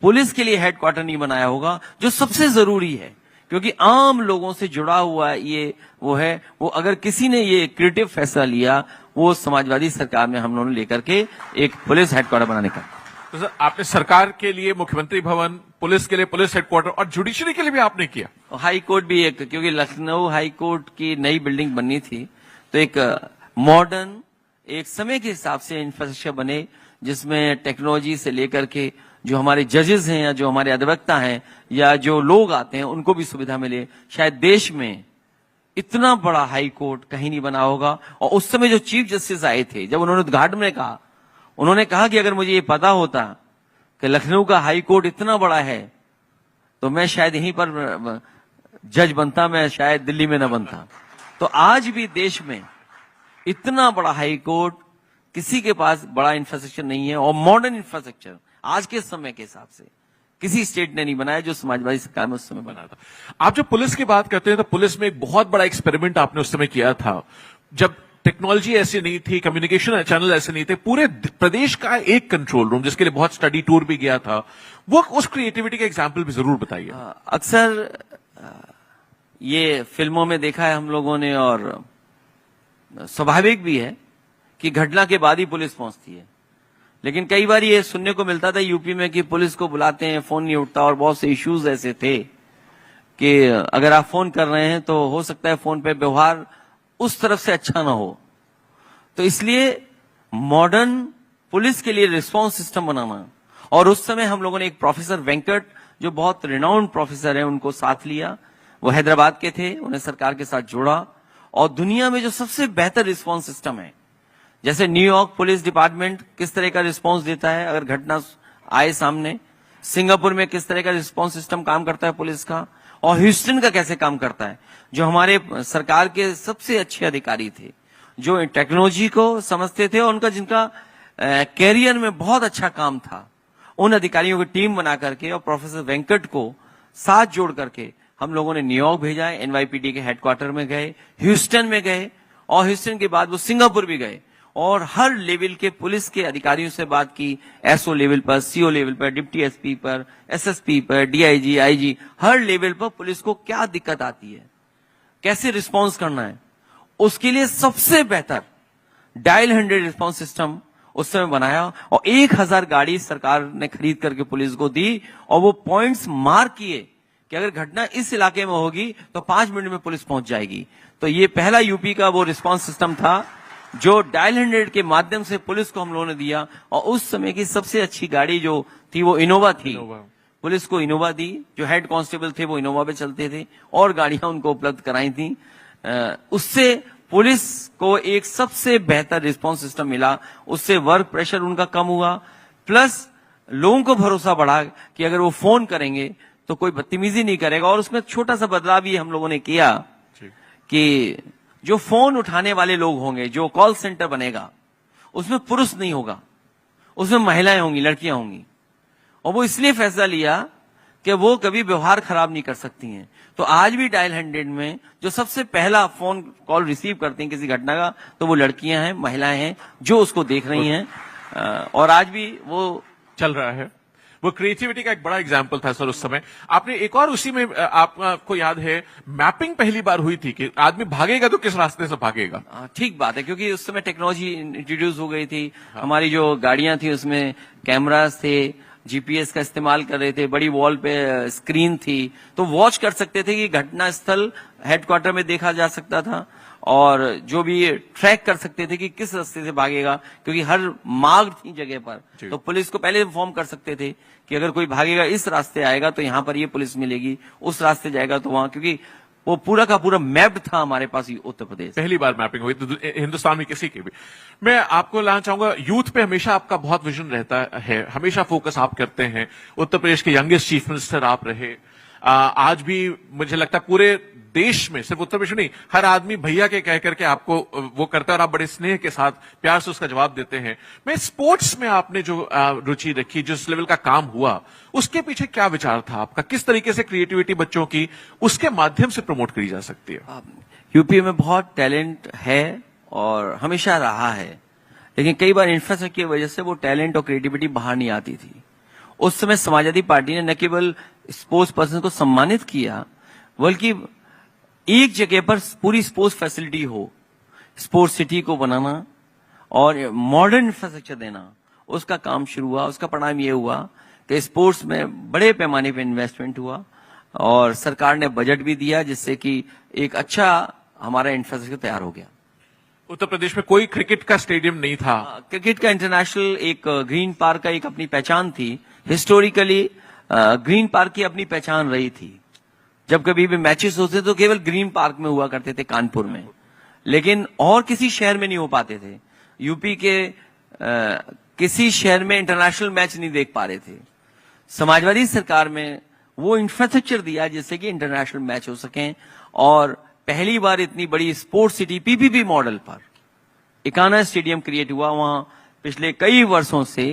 पुलिस के लिए हेडक्वार्टर नहीं बनाया होगा, जो सबसे जरूरी है, क्योंकि आम लोगों से जुड़ा हुआ ये वो है। वो अगर किसी ने ये क्रिएटिव फैसला लिया, वो समाजवादी सरकार में हम लोगों ने लेकर के एक पुलिस हेडक्वार्टर बनाने का। तो सर, आपने सरकार के लिए मुख्यमंत्री भवन, पुलिस के लिए पुलिस हेडक्वार्टर और जुडिशरी के लिए भी आपने किया। हाई कोर्ट भी एक, क्योंकि लखनऊ हाई कोर्ट की नई बिल्डिंग बननी थी, तो एक मॉडर्न, एक समय के हिसाब से इंफ्रास्ट्रक्चर बने, जिसमें टेक्नोलॉजी से लेकर के जो हमारे जजेस हैं या जो हमारे अधिवक्ता हैं या जो लोग आते हैं उनको भी सुविधा मिले। शायद देश में इतना बड़ा हाई कोर्ट कहीं नहीं बना होगा। और उस समय जो चीफ जस्टिस आए थे, जब उन्होंने उद्घाटन में कहा, उन्होंने कहा कि अगर मुझे ये पता होता कि लखनऊ का हाई कोर्ट इतना बड़ा है तो मैं शायद यहीं पर जज बनता, मैं शायद दिल्ली में न बनता। तो आज भी देश में इतना बड़ा हाई कोर्ट, किसी के पास बड़ा इंफ्रास्ट्रक्चर नहीं है, और मॉडर्न इंफ्रास्ट्रक्चर आज के समय के हिसाब से किसी स्टेट ने नहीं बनाया, जो समाजवादी सरकार में उस समय बना था। आप जब पुलिस की बात करते हैं तो पुलिस में एक बहुत बड़ा एक्सपेरिमेंट आपने उस समय किया था, जब टेक्नोलॉजी ऐसी नहीं थी, कम्युनिकेशन चैनल ऐसे नहीं थे, पूरे प्रदेश का एक कंट्रोल रूम, जिसके लिए बहुत स्टडी टूर भी गया था, वो उस क्रिएटिविटी का एग्जाम्पल भी जरूर बताइए। अक्सर ये फिल्मों में देखा है हम लोगों ने, और स्वाभाविक भी है कि घटना के बाद ही पुलिस पहुंचती है, लेकिन कई बार ये सुनने को मिलता था यूपी में कि पुलिस को बुलाते हैं, फोन नहीं उठता, और बहुत से इश्यूज ऐसे थे कि अगर आप फोन कर रहे हैं तो हो सकता है फोन पे व्यवहार उस तरफ से अच्छा ना हो। तो इसलिए मॉडर्न पुलिस के लिए रिस्पांस सिस्टम बनाना, और उस समय हम लोगों ने एक प्रोफेसर वेंकट, जो बहुत रिनाउंड प्रोफेसर है, उनको साथ लिया। वो हैदराबाद के थे, उन्हें सरकार के साथ जोड़ा, और दुनिया में जो सबसे बेहतर रिस्पांस सिस्टम है, जैसे न्यूयॉर्क पुलिस डिपार्टमेंट किस तरह का रिस्पांस देता है अगर घटना आए सामने, सिंगापुर में किस तरह का रिस्पांस सिस्टम काम करता है पुलिस का, और ह्यूस्टन का कैसे काम करता है, जो हमारे सरकार के सबसे अच्छे अधिकारी थे, जो टेक्नोलॉजी को समझते थे, और उनका जिनका कैरियर में बहुत अच्छा काम था, उन अधिकारियों की टीम बना करके और प्रोफेसर वेंकट को साथ जोड़ करके हम लोगों ने न्यूयॉर्क भेजा है, एनवाईपीटी के हेडक्वार्टर में गए, ह्यूस्टन में गए और ह्यूस्टन के बाद वो सिंगापुर भी गए और हर लेवल के पुलिस के अधिकारियों से बात की, एसओ लेवल पर, सीओ लेवल पर, डिप्टी एसपी पर, एसएसपी पर, डीआईजी, आईजी, हर लेवल पर पुलिस को क्या दिक्कत आती है, कैसे रिस्पॉन्स करना है, उसके लिए सबसे बेहतर डायल 100 रिस्पॉन्स सिस्टम उस समय बनाया और 1000 गाड़ी सरकार ने खरीद करके पुलिस को दी और वो पॉइंट्स मार्क किए कि अगर घटना इस इलाके में होगी तो 5 मिनट में पुलिस पहुंच जाएगी। तो ये पहला यूपी का वो रिस्पॉन्स सिस्टम था जो डायल 100 के माध्यम से पुलिस को हम लोगों ने दिया और उस समय की सबसे अच्छी गाड़ी जो थी वो इनोवा थी। पुलिस को इनोवा दी, जो हेड कांस्टेबल थे वो इनोवा पे चलते थे और गाड़ियां उनको उपलब्ध कराई थी। उससे पुलिस को एक सबसे बेहतर रिस्पांस सिस्टम मिला, उससे वर्क प्रेशर उनका कम हुआ, प्लस लोगों को भरोसा बढ़ा कि अगर वो फोन करेंगे तो कोई बदतमीजी नहीं करेगा। और उसमें छोटा सा बदलाव भी हम लोगों ने किया कि जो फोन उठाने वाले लोग होंगे, जो कॉल सेंटर बनेगा, उसमें पुरुष नहीं होगा, उसमें महिलाएं होंगी, लड़कियां होंगी। और वो इसलिए फैसला लिया कि वो कभी व्यवहार खराब नहीं कर सकती हैं। तो आज भी डायल 100 में जो सबसे पहला फोन कॉल रिसीव करती हैं किसी घटना का, तो वो लड़कियां हैं, महिलाएं हैं जो उसको देख रही हैं और आज भी वो चल रहा है। वो क्रिएटिविटी का एक बड़ा एग्जाम्पल था सर उस समय। आपने एक और उसी में आपको याद है मैपिंग पहली बार हुई थी कि आदमी भागेगा तो किस रास्ते से भागेगा। ठीक बात है, क्योंकि उस समय टेक्नोलॉजी इंट्रोड्यूस हो गई थी। हमारी जो गाड़ियां थी उसमें कैमरास थे, जीपीएस का इस्तेमाल कर रहे थे, बड़ी वॉल पे स्क्रीन थी, तो वॉच कर सकते थे कि घटना स्थल हेडक्वार्टर में देखा जा सकता था और जो भी ट्रैक कर सकते थे कि किस रास्ते से भागेगा, क्योंकि हर मार्ग थी जगह पर। तो पुलिस को पहले इन्फॉर्म कर सकते थे कि अगर कोई भागेगा इस रास्ते आएगा तो यहाँ पर ये पुलिस मिलेगी, उस रास्ते जाएगा तो वहां, क्योंकि वो पूरा का पूरा मैप था हमारे पास उत्तर प्रदेश। पहली बार मैपिंग हुई तो हिंदुस्तान में किसी के भी। मैं आपको लाना चाहूंगा, यूथ पे हमेशा आपका बहुत विजन रहता है, हमेशा फोकस आप करते हैं। उत्तर प्रदेश के यंगेस्ट चीफ मिनिस्टर आप रहे। आज भी मुझे लगता है पूरे देश में, सिर्फ उत्तर प्रदेश नहीं, हर आदमी भैया के कह करके आपको वो करता है और आप बड़े स्नेह के साथ प्यार से उसका जवाब देते हैं। मैं स्पोर्ट्स में आपने जो रुचि रखी, जिस लेवल का काम हुआ, उसके पीछे क्या विचार था आपका? किस तरीके से क्रिएटिविटी बच्चों की उसके माध्यम से प्रमोट करी जा सकती है? यूपी में बहुत टैलेंट है और हमेशा रहा है, लेकिन कई बार इंफ्रास्ट्रक्चर की वजह से वो टैलेंट और क्रिएटिविटी बाहर नहीं आती थी। उस समय समाजवादी पार्टी ने न केवल स्पोर्ट्स पर्सन को सम्मानित किया, बल्कि एक जगह पर पूरी स्पोर्ट्स फैसिलिटी हो, स्पोर्ट्स सिटी को बनाना और मॉडर्न इंफ्रास्ट्रक्चर देना, उसका काम शुरू हुआ। उसका परिणाम ये हुआ कि स्पोर्ट्स में बड़े पैमाने पर इन्वेस्टमेंट हुआ और सरकार ने बजट भी दिया, जिससे कि एक अच्छा हमारा इंफ्रास्ट्रक्चर तैयार हो गया। उत्तर प्रदेश में कोई क्रिकेट का स्टेडियम नहीं था। क्रिकेट का इंटरनेशनल एक ग्रीन पार्क का एक अपनी पहचान थी। हिस्टोरिकली ग्रीन पार्क की अपनी पहचान रही थी। जब कभी भी मैचेस होते तो केवल ग्रीन पार्क में हुआ करते थे, कानपुर में, लेकिन और किसी शहर में नहीं हो पाते थे। यूपी के किसी शहर में इंटरनेशनल मैच नहीं देख पा रहे थे। समाजवादी सरकार में वो इंफ्रास्ट्रक्चर दिया जिससे कि इंटरनेशनल मैच हो सकें और पहली बार इतनी बड़ी स्पोर्ट्स सिटी पीपीपी मॉडल पर इकाना स्टेडियम क्रिएट हुआ। वहां पिछले कई वर्षों से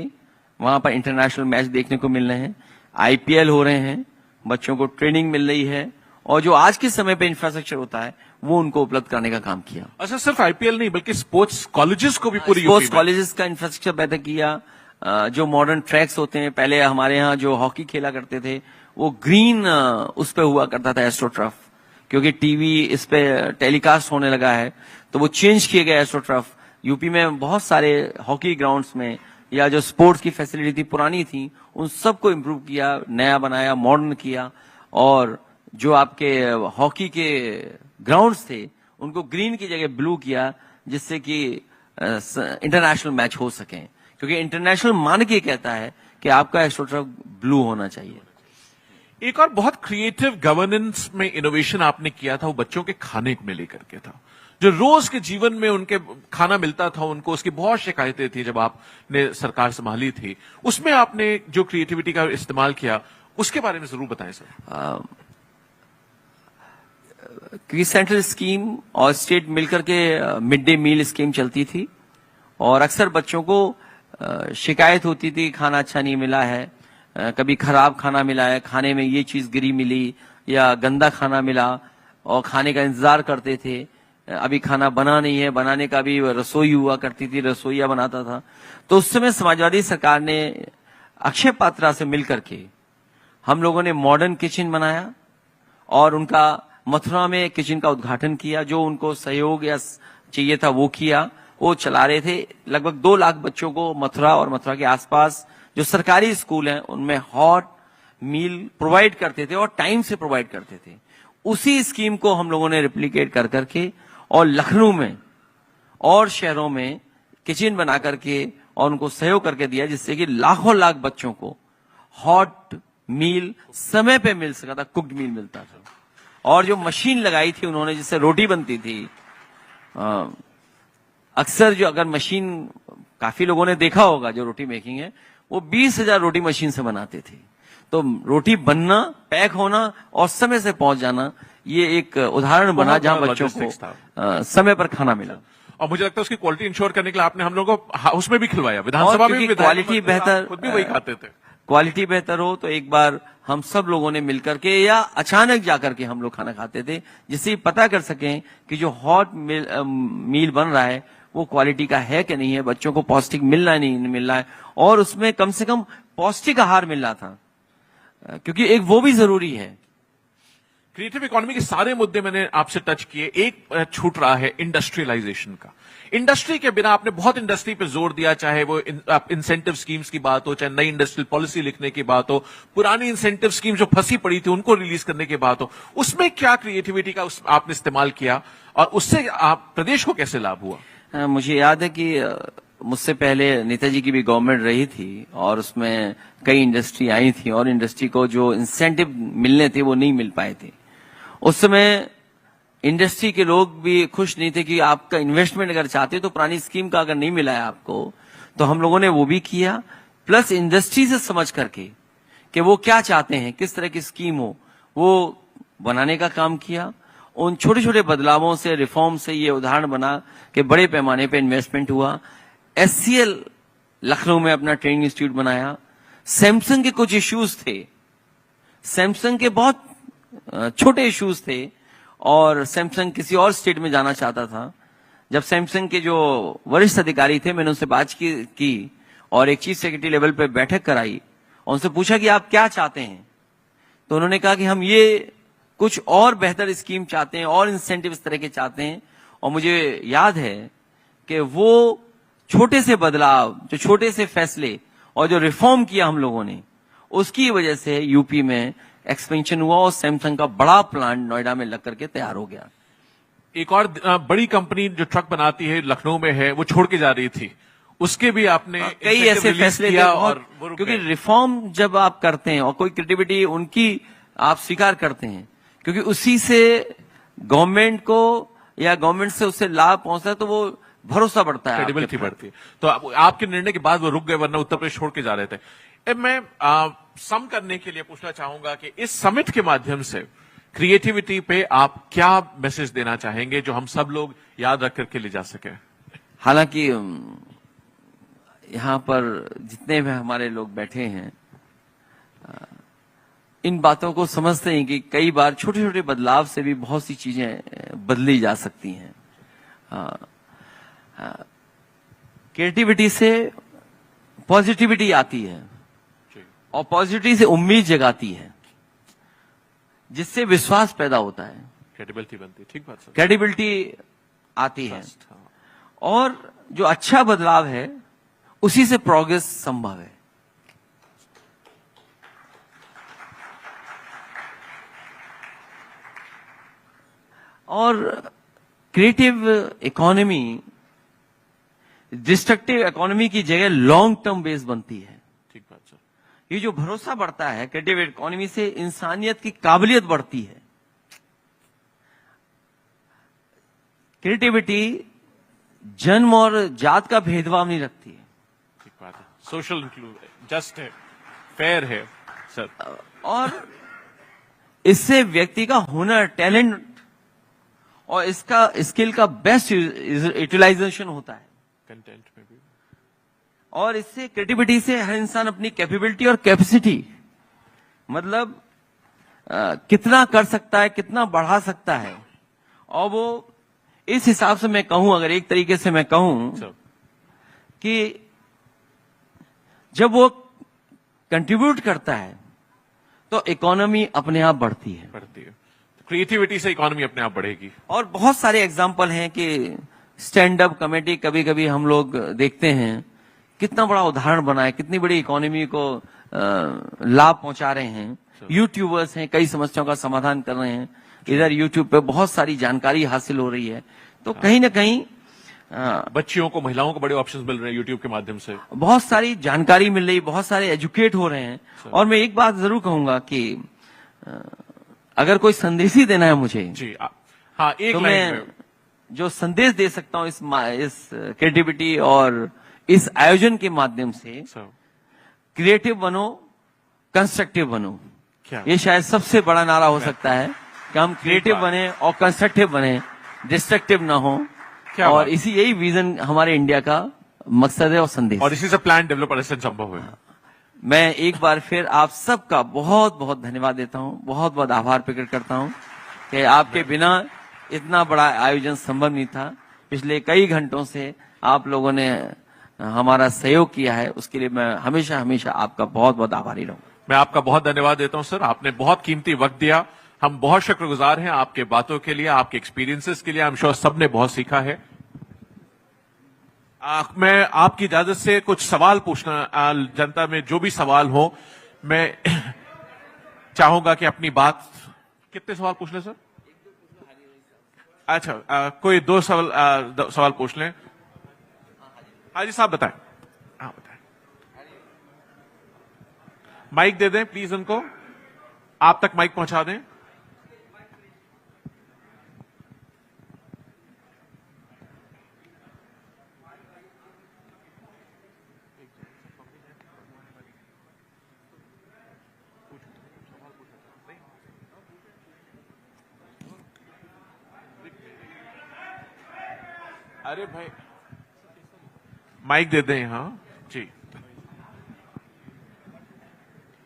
वहां पर इंटरनेशनल मैच देखने को मिल रहे हैं, आईपीएल हो रहे हैं, बच्चों को ट्रेनिंग मिल रही है और जो आज के समय पे इंफ्रास्ट्रक्चर होता है वो उनको उपलब्ध करने का काम किया। अच्छा, सिर्फ आईपीएल नहीं बल्कि स्पोर्ट्स कॉलेजेस को भी पूरी स्पोर्ट्स कॉलेजेस का इंफ्रास्ट्रक्चर पैदा किया। जो मॉडर्न ट्रैक्स होते हैं, पहले हमारे यहाँ जो हॉकी खेला करते थे वो ग्रीन उस पे हुआ करता था, एस्ट्रोटर्फ, क्योंकि टीवी इस पे टेलीकास्ट होने लगा है तो वो चेंज किए गए एस्ट्रोटर्फ। यूपी में बहुत सारे हॉकी ग्राउंड्स में या जो स्पोर्ट्स की फैसिलिटी थी पुरानी थी, उन सबको इम्प्रूव किया, नया बनाया, मॉडर्न किया और जो आपके हॉकी के ग्राउंड्स थे उनको ग्रीन की जगह ब्लू किया, जिससे कि इंटरनेशनल मैच हो सके, क्योंकि इंटरनेशनल मानक ये कहता है कि आपका एस्ट्रोटर्फ ब्लू होना चाहिए। एक और बहुत क्रिएटिव गवर्नेंस में इनोवेशन आपने किया था, वो बच्चों के खाने में लेकर के था। जो रोज के जीवन में उनके खाना मिलता था उनको, उसकी बहुत शिकायतें थी जब आपने सरकार संभाली थी। उसमें आपने जो क्रिएटिविटी का इस्तेमाल किया उसके बारे में जरूर बताएं सर। क्योंकि सेंट्रल स्कीम और स्टेट मिलकर के मिड डे मील स्कीम चलती थी और अक्सर बच्चों को शिकायत होती थी खाना अच्छा नहीं मिला है, कभी खराब खाना मिला है, खाने में ये चीज गिरी मिली या गंदा खाना मिला, और खाने का इंतजार करते थे। अभी खाना बना नहीं है, बनाने का भी रसोई हुआ करती थी, रसोईया बनाता था। तो उस समय समाजवादी सरकार ने अक्षय पात्रा से मिलकर के हम लोगों ने मॉडर्न किचन बनाया और उनका मथुरा में किचन का उद्घाटन किया। जो उनको सहयोग या चाहिए था वो किया, वो चला रहे थे। लगभग 2 लाख बच्चों को मथुरा और मथुरा के आसपास जो सरकारी स्कूल हैं उनमें हॉट मील प्रोवाइड करते थे और टाइम से प्रोवाइड करते थे। उसी स्कीम को हम लोगों ने रिप्लिकेट कर करके और लखनऊ में और शहरों में किचन बना करके और उनको सहयोग करके दिया, जिससे कि लाखों लाख बच्चों को हॉट मील समय पे मिल सका था, कुक्ड मील मिलता था। और जो मशीन लगाई थी उन्होंने जिससे रोटी बनती थी, अक्सर जो अगर मशीन काफी लोगों ने देखा होगा जो रोटी मेकिंग है, वो 20,000 रोटी मशीन से बनाते थे। तो रोटी बनना, पैक होना और समय से पहुंच जाना, ये एक उदाहरण बना जहां बच्चों को समय पर खाना मिला। और मुझे लगता है उसकी क्वालिटी इंश्योर करने के लिए आपने हम लोगों को हाउस में भी खिलवाया, विधानसभा में भी। क्वालिटी बेहतर, खुद भी वही खाते थे। क्वालिटी बेहतर हो तो एक बार हम सब लोगों ने मिलकर के या अचानक जाकर के हम लोग खाना खाते थे, जिससे पता कर सकें कि जो हॉट मील बन रहा है वो क्वालिटी का है कि नहीं है, बच्चों को पौष्टिक मिल रहा है नहीं मिल रहा है, और उसमें कम से कम पौष्टिक आहार मिल रहा था, क्योंकि एक वो भी जरूरी है। क्रिएटिव इकोनॉमी के सारे मुद्दे मैंने आपसे टच किए। एक छूट रहा है इंडस्ट्रियलाइजेशन का। इंडस्ट्री के बिना आपने बहुत इंडस्ट्री पे जोर दिया, चाहे वो इंसेंटिव स्कीम्स की बात हो, चाहे नई इंडस्ट्रियल पॉलिसी लिखने की बात हो, पुरानी इंसेंटिव स्कीम जो फंसी पड़ी थी उनको रिलीज करने की बात हो, उसमें क्या क्रिएटिविटी का आपने इस्तेमाल किया और उससे आप प्रदेश को कैसे लाभ हुआ? मुझे याद है कि मुझसे पहले नेताजी की भी गवर्नमेंट रही थी और उसमें कई इंडस्ट्री आई थी और इंडस्ट्री को जो इंसेंटिव मिलने थे वो नहीं मिल पाए थे। उस समय इंडस्ट्री के लोग भी खुश नहीं थे कि आपका इन्वेस्टमेंट अगर चाहते तो पुरानी स्कीम का अगर नहीं मिला है आपको, तो हम लोगों ने वो भी किया, प्लस इंडस्ट्री से समझ करके कि वो क्या चाहते हैं, किस तरह की स्कीम हो, वो बनाने का काम किया। उन छोटे छोटे बदलावों से, रिफॉर्म से ये उदाहरण बना कि बड़े पैमाने पे इन्वेस्टमेंट हुआ। SCL लखनऊ में अपना ट्रेनिंग इंस्टीट्यूट बनाया। सैमसंग के कुछ इश्यूज थे, सैमसंग के बहुत छोटे इश्यूज थे और सैमसंग किसी और स्टेट में जाना चाहता था। जब सैमसंग के जो वरिष्ठ अधिकारी थे, मैंने उनसे बात की और एक चीफ सेक्रेटरी लेवल पे बैठक कराई और उनसे पूछा कि आप क्या चाहते हैं, तो उन्होंने कहा कि हम ये कुछ और बेहतर स्कीम चाहते हैं और इंसेंटिव इस तरह के चाहते हैं। और मुझे याद है कि वो छोटे से बदलाव, जो छोटे से फैसले और जो रिफॉर्म किया हम लोगों ने, उसकी वजह से यूपी में एक्सपेंशन हुआ और सैमसंग का बड़ा प्लांट नोएडा में लग करके तैयार हो गया। एक और बड़ी कंपनी जो ट्रक बनाती है लखनऊ में है, वो छोड़ के जा रही थी, उसके भी आपने कई ऐसे फैसले किया। और क्योंकि रिफॉर्म जब आप करते हैं और कोई क्रिएटिविटी उनकी आप स्वीकार करते हैं, क्योंकि उसी से गवर्नमेंट को या गवर्नमेंट से उससे लाभ पहुंचता है, तो वो भरोसा बढ़ता है, क्रेडिबिलिटी बढ़ती है। तो आपके निर्णय के बाद वो रुक गए, वरना उत्तर प्रदेश छोड़ के जा रहे थे। मैं सम करने के लिए पूछना चाहूंगा कि इस समिट के माध्यम से क्रिएटिविटी पे आप क्या मैसेज देना चाहेंगे जो हम सब लोग याद रख करके ले जा सके? हालांकि यहाँ पर जितने भी हमारे लोग बैठे हैं इन बातों को समझते हैं कि कई बार छोटे छोटे बदलाव से भी बहुत सी चीजें बदली जा सकती हैं। क्रिएटिविटी से पॉजिटिविटी आती है और पॉजिटिविटी से उम्मीद जगाती है, जिससे विश्वास पैदा होता है, क्रेडिबिलिटी बनती है। ठीक बात सर, क्रेडिबिलिटी आती है और जो अच्छा बदलाव है उसी से प्रोग्रेस संभव है। और क्रिएटिव इकोनॉमी डिस्ट्रक्टिव इकोनॉमी की जगह लॉन्ग टर्म बेस बनती है। ठीक बात सर। ये जो भरोसा बढ़ता है क्रिएटिव इकोनॉमी से, इंसानियत की काबिलियत बढ़ती है। क्रिएटिविटी जन्म और जात का भेदभाव नहीं रखती है। ठीक बात है, सोशल इंक्लूड जस्ट है, फेयर है सर। और इससे व्यक्ति का हुनर, टैलेंट और इसका स्किल का बेस्ट यूटिलाइजेशन होता है। कंटेंट में भी। और इससे क्रिएटिविटी से हर इंसान अपनी कैपेबिलिटी और कैपेसिटी मतलब कितना कर सकता है, कितना बढ़ा सकता है। और वो इस हिसाब से मैं कहूं, अगर एक तरीके से मैं कहूं कि जब वो कंट्रीब्यूट करता है तो इकोनॉमी अपने आप बढ़ती है। क्रिएटिविटी से इकोनॉमी अपने आप बढ़ेगी। और बहुत सारे एग्जाम्पल हैं कि स्टैंड अप कमेटी कभी कभी हम लोग देखते हैं कितना बड़ा उदाहरण बना है, कितनी बड़ी इकोनॉमी को लाभ पहुंचा रहे हैं। यूट्यूबर्स हैं, कई समस्याओं का समाधान कर रहे हैं। इधर यूट्यूब पे बहुत सारी जानकारी हासिल हो रही है। तो कहीं ना कहीं बच्चियों को, महिलाओं को बड़े ऑप्शंस मिल रहे हैं यूट्यूब के माध्यम से। बहुत सारी जानकारी मिल रही, बहुत सारे एजुकेट हो रहे हैं। और मैं एक बात जरूर कहूंगा कि अगर कोई संदेश ही देना है मुझे जी, हाँ, एक तो लाइन मैं जो संदेश दे सकता हूं इस क्रिएटिविटी और इस आयोजन के माध्यम से, क्रिएटिव बनो, कंस्ट्रक्टिव बनो। ये शायद सबसे बड़ा नारा हो सकता है कि हम क्रिएटिव बने और कंस्ट्रक्टिव बने, डिस्ट्रक्टिव ना हो। और इसी यही विजन हमारे इंडिया का मकसद है और संदेश, और इसी से प्लान डेवलप ऐसे संभव है। मैं एक बार फिर आप सबका बहुत बहुत धन्यवाद देता हूं, बहुत बहुत आभार प्रकट करता हूं कि आपके बिना इतना बड़ा आयोजन संभव नहीं था। पिछले कई घंटों से आप लोगों ने हमारा सहयोग किया है, उसके लिए मैं हमेशा हमेशा आपका बहुत बहुत आभारी रहूंगा। मैं आपका बहुत धन्यवाद देता हूं सर, आपने बहुत कीमती वक्त दिया। हम बहुत शुक्रगुजार हैं आपके बातों के लिए, आपके एक्सपीरियंसेस के लिए। आई एम श्योर सबने बहुत सीखा है। मैं आपकी इजाजत से कुछ सवाल पूछना, जनता में जो भी सवाल हो, मैं चाहूंगा कि अपनी बात, कितने सवाल पूछ लें सर? अच्छा, कोई दो सवाल पूछ लें। हाजी साहब बताएं। हाँ बताएं। माइक दे दें प्लीज उनको, आप तक माइक पहुंचा दें। अरे भाई माइक दे दें। हाँ जी,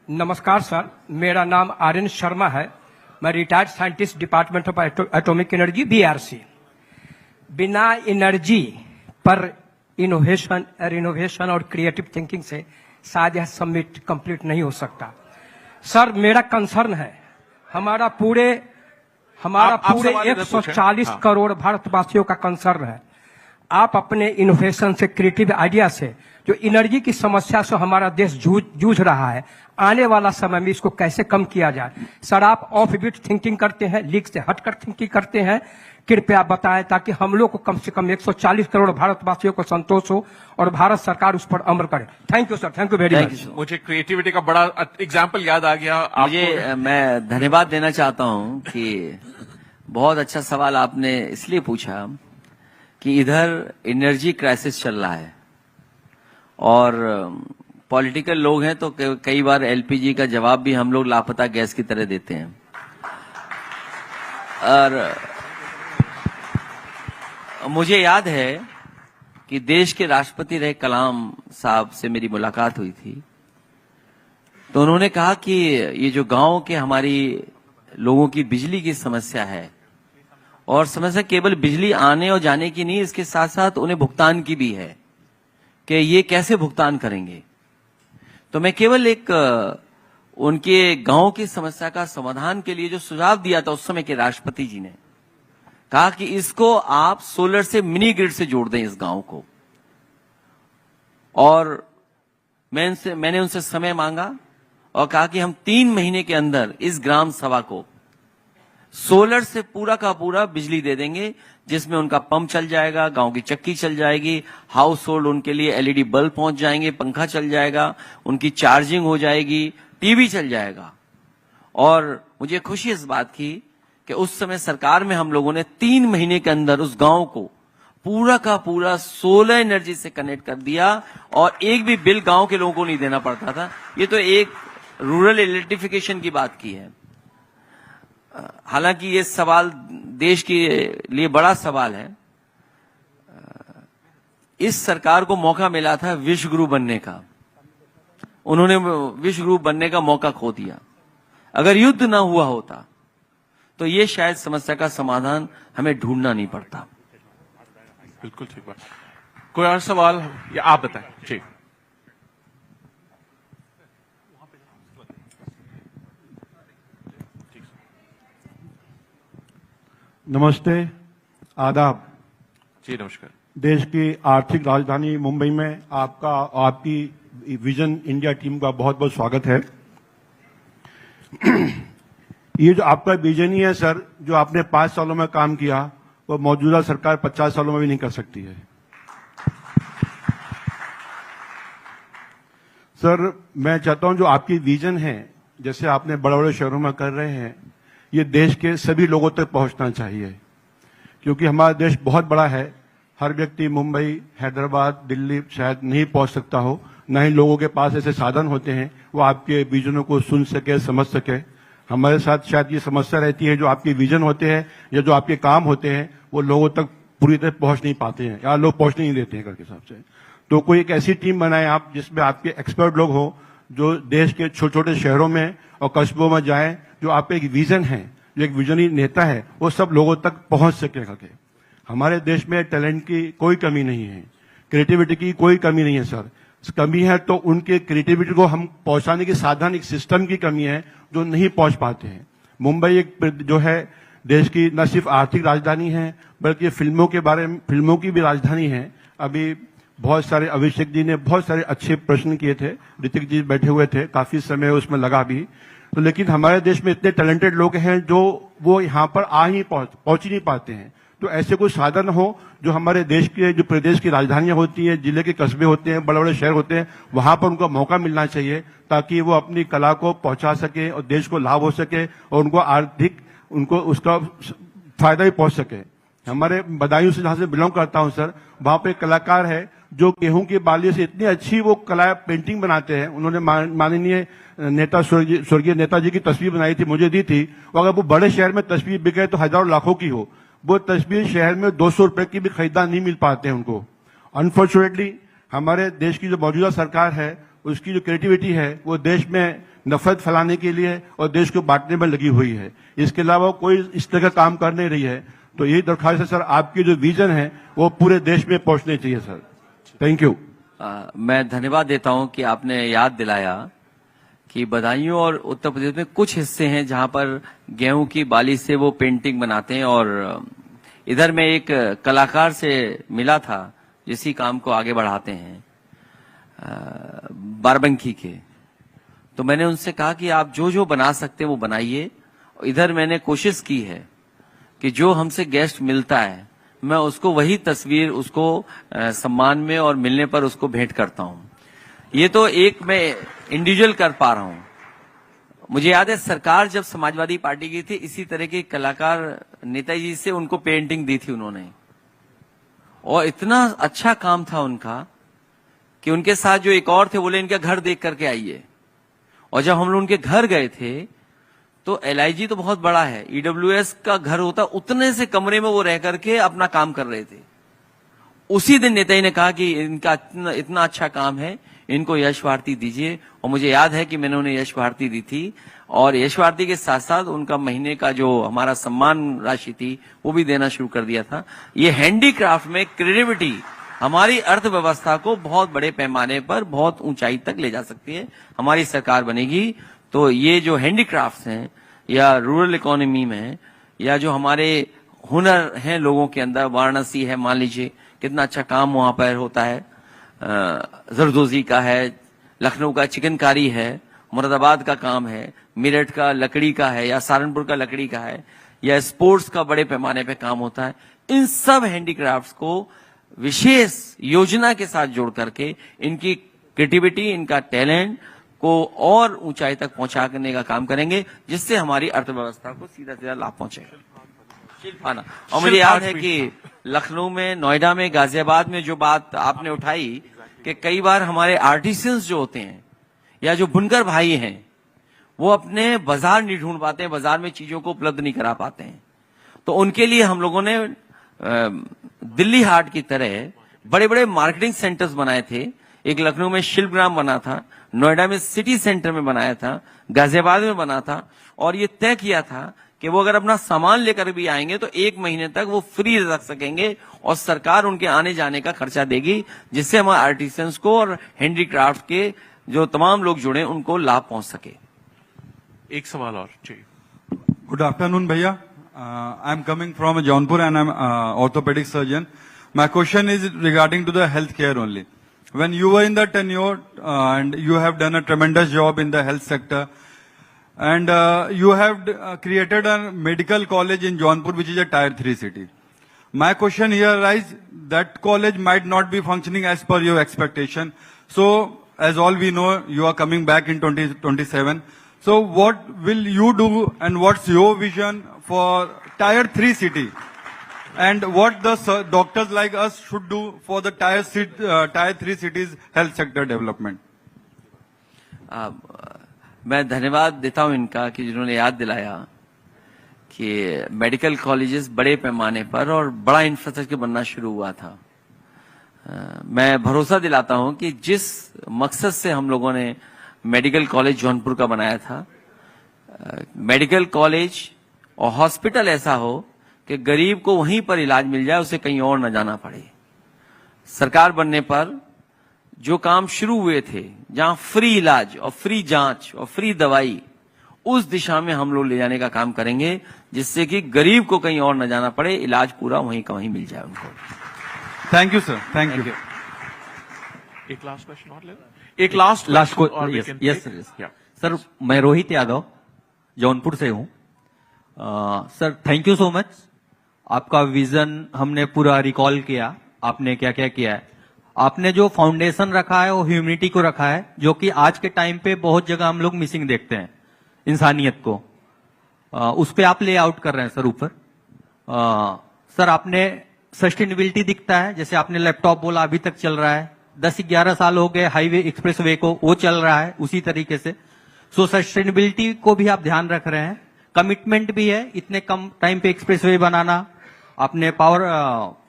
नमस्कार सर, मेरा नाम आर्यन शर्मा है। मैं retired scientist, department of atomic energy, BRC. बिना एनर्जी पर इनोवेशन और क्रिएटिव थिंकिंग से शायद यह समिट कंप्लीट नहीं हो सकता। सर, मेरा कंसर्न है, हमारा पूरे आप सवाल 140 हाँ। करोड़ भारतवासियों का कंसर्न है। आप अपने इनोवेशन से, क्रिएटिव आइडिया से, जो एनर्जी की समस्या से हमारा देश जूझ रहा है, आने वाला समय में इसको कैसे कम किया जाए। सर, आप ऑफ बीट थिंकिंग करते हैं, लीक से हटकर थिंकिंग करते हैं, कृपया बताएं ताकि हम लोग को कम से कम 140 करोड़ भारतवासियों को संतोष हो और भारत सरकार उस पर अमल करे। Thank you sir, thank you very much. मुझे क्रिएटिविटी का बड़ा एग्जाम्पल याद आ गया। मुझे मैं धन्यवाद देना चाहता हूं कि बहुत अच्छा सवाल आपने इसलिए पूछा कि इधर एनर्जी क्राइसिस चल रहा है और पॉलिटिकल लोग हैं तो कई बार एलपीजी का जवाब भी हम लोग लापता गैस की तरह देते हैं। और मुझे याद है कि देश के राष्ट्रपति रहे कलाम साहब से मेरी मुलाकात हुई थी, तो उन्होंने कहा कि ये जो गांव के हमारी लोगों की बिजली की समस्या है, और समस्या केवल बिजली आने और जाने की नहीं, इसके साथ साथ उन्हें भुगतान की भी है कि ये कैसे भुगतान करेंगे। तो मैं केवल एक उनके गांव की समस्या का समाधान के लिए जो सुझाव दिया था उस समय के राष्ट्रपति जी ने कहा कि इसको आप सोलर से, मिनी ग्रिड से जोड़ दें इस गांव को। और मैंने उनसे समय मांगा और कहा कि हम 3 महीने के अंदर इस ग्राम सभा को सोलर से पूरा का पूरा बिजली दे देंगे, जिसमें उनका पंप चल जाएगा, गांव की चक्की चल जाएगी, हाउस होल्ड उनके लिए एलईडी बल्ब पहुंच जाएंगे, पंखा चल जाएगा, उनकी चार्जिंग हो जाएगी, टीवी चल जाएगा। और मुझे खुशी इस बात की कि उस समय सरकार में हम लोगों ने 3 महीने के अंदर उस गांव को पूरा का पूरा सोलर एनर्जी से कनेक्ट कर दिया और एक भी बिल गांव के लोगों को नहीं देना पड़ता था। ये तो एक रूरल इलेक्ट्रिफिकेशन की बात की है। हालांकि ये सवाल देश के लिए बड़ा सवाल है। इस सरकार को मौका मिला था विश्व गुरु बनने का, उन्होंने विश्व गुरु बनने का मौका खो दिया। अगर युद्ध ना हुआ होता तो ये शायद समस्या का समाधान हमें ढूंढना नहीं पड़ता। बिल्कुल ठीक बात। कोई और सवाल या आप बताएं जी। नमस्ते, आदाब। जी नमस्कार। देश की आर्थिक राजधानी मुंबई में आपकी विजन इंडिया टीम का बहुत बहुत स्वागत है। ये जो आपका विजन ही है सर, जो आपने 5 सालों में काम किया वो मौजूदा सरकार 50 सालों में भी नहीं कर सकती है। सर मैं चाहता हूं जो आपकी विजन है, जैसे आपने बड़े बड़े शहरों में कर रहे हैं, ये देश के सभी लोगों तक पहुंचना चाहिए, क्योंकि हमारा देश बहुत बड़ा है। हर व्यक्ति मुंबई, हैदराबाद, दिल्ली शायद नहीं पहुंच सकता हो, न ही लोगों के पास ऐसे साधन होते हैं वो आपके विजनों को सुन सके, समझ सके। हमारे साथ शायद ये समस्या रहती है, जो आपके विजन होते हैं या जो आपके काम होते हैं वो लोगों तक पूरी तरह पहुंच नहीं पाते हैं या लोग पहुंचने नहीं देते हैं करके हिसाब से। तो कोई एक ऐसी टीम बनाए आप जिसमें आपके एक्सपर्ट लोग हो, जो देश के छोटे छोटे शहरों में और कस्बों में जाएं, जो आपका एक विजन है, जो एक विजनरी नेता है, वो सब लोगों तक पहुंच सके करके। हमारे देश में टैलेंट की कोई कमी नहीं है, क्रिएटिविटी की कोई कमी नहीं है सर। कमी है तो उनके क्रिएटिविटी को हम पहुंचाने के साधन, एक सिस्टम की कमी है जो नहीं पहुंच पाते हैं। मुंबई एक जो है देश की न सिर्फ आर्थिक राजधानी है बल्कि फिल्मों की भी राजधानी है। अभी बहुत सारे अभिषेक जी ने बहुत सारे अच्छे प्रश्न किए थे, ऋतिक जी बैठे हुए थे, काफी समय उसमें लगा भी। तो लेकिन हमारे देश में इतने टैलेंटेड लोग हैं जो वो यहाँ पर पहुंच ही नहीं पाते हैं। तो ऐसे कोई साधन हो जो हमारे देश के, जो प्रदेश की राजधानियां होती हैं, जिले के कस्बे होते हैं, बड़े बड़े शहर होते हैं, वहां पर उनको मौका मिलना चाहिए ताकि वो अपनी कला को पहुंचा सके और देश को लाभ हो सके और उनको आर्थिक उसका फायदा भी पहुंच सके। हमारे बदायूं से, जहां से बिलोंग करता हूं सर, वहां पे एक कलाकार है जो गेहूं की बाली से इतनी अच्छी वो कला पेंटिंग बनाते हैं। उन्होंने माननीय नेता स्वर्गीय नेताजी की तस्वीर बनाई थी, मुझे दी थी। और अगर वो बड़े शहर में तस्वीर बिके तो हजारों लाखों की हो, वो तस्वीर शहर में 200 रुपए की भी खरीदा नहीं मिल पाते हैं उनको। अनफॉर्चुनेटली हमारे देश की जो मौजूदा सरकार है, उसकी जो क्रिएटिविटी है वो देश में नफरत फैलाने के लिए और देश को बांटने में लगी हुई है। इसके अलावा कोई इस तरह का काम कर नहीं रही है। तो यही दरख्वास्त है सर, आपकी जो विजन है वो पूरे देश में पहुंचने चाहिए सर। Thank you. मैं धन्यवाद देता हूं कि आपने याद दिलाया कि बदायूं और उत्तर प्रदेश में कुछ हिस्से हैं जहां पर गेहूं की बाली से वो पेंटिंग बनाते हैं। और इधर मैं एक कलाकार से मिला था जिसी काम को आगे बढ़ाते हैं, बाराबंकी के। तो मैंने उनसे कहा कि आप जो जो बना सकते हैं वो बनाइए। इधर मैंने कोशिश की है कि जो हमसे गेस्ट मिलता है मैं उसको वही तस्वीर उसको सम्मान में और मिलने पर उसको भेंट करता हूं। ये तो एक मैं इंडिविजुअल कर पा रहा हूं। मुझे याद है सरकार जब समाजवादी पार्टी की थी, इसी तरह के कलाकार नेताजी से उनको पेंटिंग दी थी उन्होंने, और इतना अच्छा काम था उनका कि उनके साथ जो एक और थे बोले इनका घर देख करके आइए। और जब हम लोग उनके घर गए थे तो LIG तो बहुत बड़ा है, EWS का घर होता, उतने से कमरे में वो रह करके अपना काम कर रहे थे। उसी दिन नेताजी ने कहा कि इनका इतना अच्छा काम है, इनको यश भारती दीजिए। और मुझे याद है कि मैंने उन्हें यश भारती दी थी, और यश भारती के साथ साथ उनका महीने का जो हमारा सम्मान राशि थी वो भी देना शुरू कर दिया था। ये हैंडीक्राफ्ट में क्रिएटिविटी हमारी अर्थव्यवस्था को बहुत बड़े पैमाने पर बहुत ऊंचाई तक ले जा सकती है। हमारी सरकार बनेगी तो ये जो हैंडीक्राफ्ट्स हैं या रूरल इकोनॉमी में या जो हमारे हुनर हैं लोगों के अंदर, वाराणसी है, मान लीजिए कितना अच्छा काम वहां पर होता है, जरदोजी का है, लखनऊ का चिकनकारी है, मुरादाबाद का काम है, मेरठ का लकड़ी का है या सहारनपुर का लकड़ी का है, या स्पोर्ट्स का बड़े पैमाने पे काम होता है। इन सब हैंडीक्राफ्ट्स को विशेष योजना के साथ जोड़ करके इनकी क्रिएटिविटी, इनका टैलेंट को और ऊंचाई तक पहुंचाने का काम करेंगे, जिससे हमारी अर्थव्यवस्था को सीधा सीधा लाभ पहुंचेगा। शिल्पाना। और मुझे याद है कि लखनऊ में, नोएडा में, गाजियाबाद में जो बात आपने उठाई कि कई बार हमारे आर्टिसंस जो होते हैं या जो बुनकर भाई हैं वो अपने बाजार नहीं ढूंढ पाते हैं, बाजार में चीजों को उपलब्ध नहीं करा पाते हैं। तो उनके लिए हम लोगों ने दिल्ली हाट की तरह बड़े बड़े मार्केटिंग सेंटर्स बनाए थे। एक लखनऊ में शिल्पग्राम बना था, नोएडा में सिटी सेंटर में बनाया था, गाजियाबाद में बना था, और ये तय किया था कि वो अगर अपना सामान लेकर भी आएंगे तो 1 महीने तक वो फ्री रख सकेंगे और सरकार उनके आने जाने का खर्चा देगी, जिससे हमारे आर्टिसंस को और हैंडीक्राफ्ट के जो तमाम लोग जुड़े उनको लाभ पहुंच सके। एक सवाल और जी। Good afternoon, Bhaiya. I'm coming from Jaunpur and I'm orthopedic surgeon. My question is regarding to the healthcare only. When you were in the tenure and you have done a tremendous job in the health sector, and you have created a medical college in Jaunpur, which is a tier 3 city. My question here arises that college might not be functioning as per your expectation. So, as all we know, you are coming back in 2027. So what will you do and what's your vision for tier 3 city? And what the doctors like us should do for the tier 3 cities health sector development? मैं धन्यवाद देता हूं इनका कि जिन्होंने याद दिलाया कि मेडिकल कॉलेजेस बड़े पैमाने पर और बड़ा इंफ्रास्ट्रक्चर बनना शुरू हुआ था। मैं भरोसा दिलाता हूं कि जिस मकसद से हम लोगों ने मेडिकल कॉलेज जौनपुर का बनाया था, मेडिकल कॉलेज और हॉस्पिटल ऐसा हो कि गरीब को वहीं पर इलाज मिल जाए, उसे कहीं और न जाना पड़े। सरकार बनने पर जो काम शुरू हुए थे, जहां फ्री इलाज और फ्री जांच और फ्री दवाई, उस दिशा में हम लोग ले जाने का काम करेंगे, जिससे कि गरीब को कहीं और न जाना पड़े, इलाज पूरा वहीं का वहीं मिल जाए उनको। Thank you, sir. Thank you. एक लास्ट क्वेश्चन और ले, एक लास्ट यस सर, मैं रोहित यादव जौनपुर से हूं। Sir, thank you so much. आपका विजन हमने पूरा रिकॉल किया, आपने क्या क्या किया है। आपने जो फाउंडेशन रखा है वो ह्यूमैनिटी को रखा है, जो कि आज के टाइम पे बहुत जगह हम लोग मिसिंग देखते हैं, इंसानियत को। उस पे आप ले आउट कर रहे हैं सर ऊपर। सर, आपने सस्टेनेबिलिटी दिखता है, जैसे आपने लैपटॉप बोला अभी तक चल रहा है, 10-11 साल हो गए हाईवे एक्सप्रेस वे को, वो चल रहा है उसी तरीके से। सो सस्टेनेबिलिटी को भी आप ध्यान रख रहे हैं, कमिटमेंट भी है इतने कम टाइम पे एक्सप्रेस वे बनाना। आपने पावर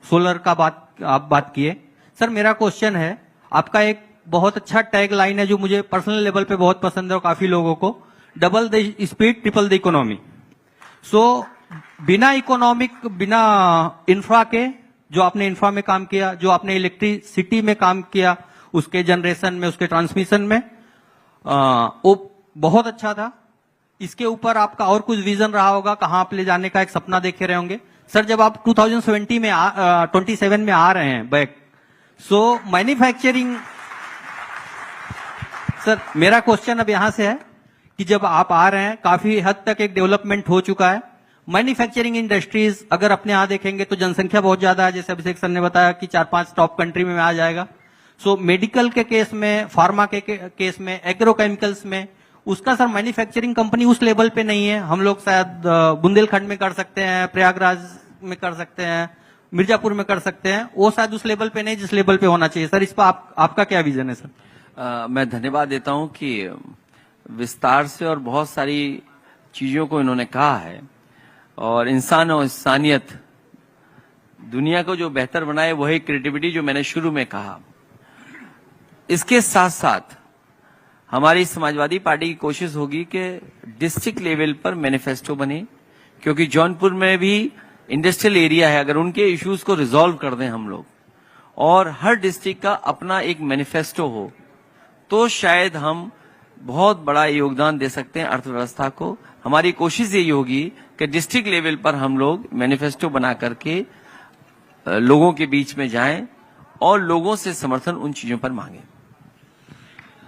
सोलर का आप बात किए। सर, मेरा क्वेश्चन है, आपका एक बहुत अच्छा टैग लाइन है जो मुझे पर्सनल लेवल पे बहुत पसंद है और काफी लोगों को, double the speed triple the economy. So बिना इंफ्रा के, जो आपने इंफ्रा में काम किया, जो आपने इलेक्ट्रिसिटी में काम किया, उसके जनरेशन में, उसके ट्रांसमिशन में, वो बहुत अच्छा था। इसके ऊपर आपका और कुछ विजन रहा होगा, कहां आप ले जाने का एक सपना देखे रहे होंगे। सर, जब आप 2027 में आ रहे हैं बैक, सो मैन्युफैक्चरिंग, सर मेरा क्वेश्चन अब यहां से है कि जब आप आ रहे हैं, काफी हद तक एक डेवलपमेंट हो चुका है, मैन्युफैक्चरिंग इंडस्ट्रीज अगर अपने यहां देखेंगे तो जनसंख्या बहुत ज्यादा है, जैसे अभिषेक सर ने बताया कि 4-5 टॉप कंट्री में आ जाएगा। सो मेडिकल के केस में, फार्मा के केस में, एग्रोकेमिकल्स में, उसका सर मैन्युफैक्चरिंग कंपनी उस लेवल पे नहीं है। हम लोग शायद बुंदेलखंड में कर सकते हैं, प्रयागराज में कर सकते हैं, मिर्जापुर में कर सकते हैं, वो शायद उस लेवल पे नहीं जिस लेवल पे होना चाहिए। सर, इस पर आपका क्या विजन है सर? मैं धन्यवाद देता हूं कि विस्तार से और बहुत सारी चीजों को इन्होंने कहा है, और इंसान और इंसानियत दुनिया को जो बेहतर बनाए वही क्रिएटिविटी, जो मैंने शुरू में कहा। इसके साथ साथ हमारी समाजवादी पार्टी की कोशिश होगी कि डिस्ट्रिक्ट लेवल पर मैनिफेस्टो बने, क्योंकि जौनपुर में भी इंडस्ट्रियल एरिया है। अगर उनके इश्यूज को रिजॉल्व कर दें हम लोग, और हर डिस्ट्रिक्ट का अपना एक मैनिफेस्टो हो, तो शायद हम बहुत बड़ा योगदान दे सकते हैं अर्थव्यवस्था को। हमारी कोशिश यही होगी कि डिस्ट्रिक्ट लेवल पर हम लोग मैनिफेस्टो बना करके लोगों के बीच में जाएं और लोगों से समर्थन उन चीजों पर मांगे।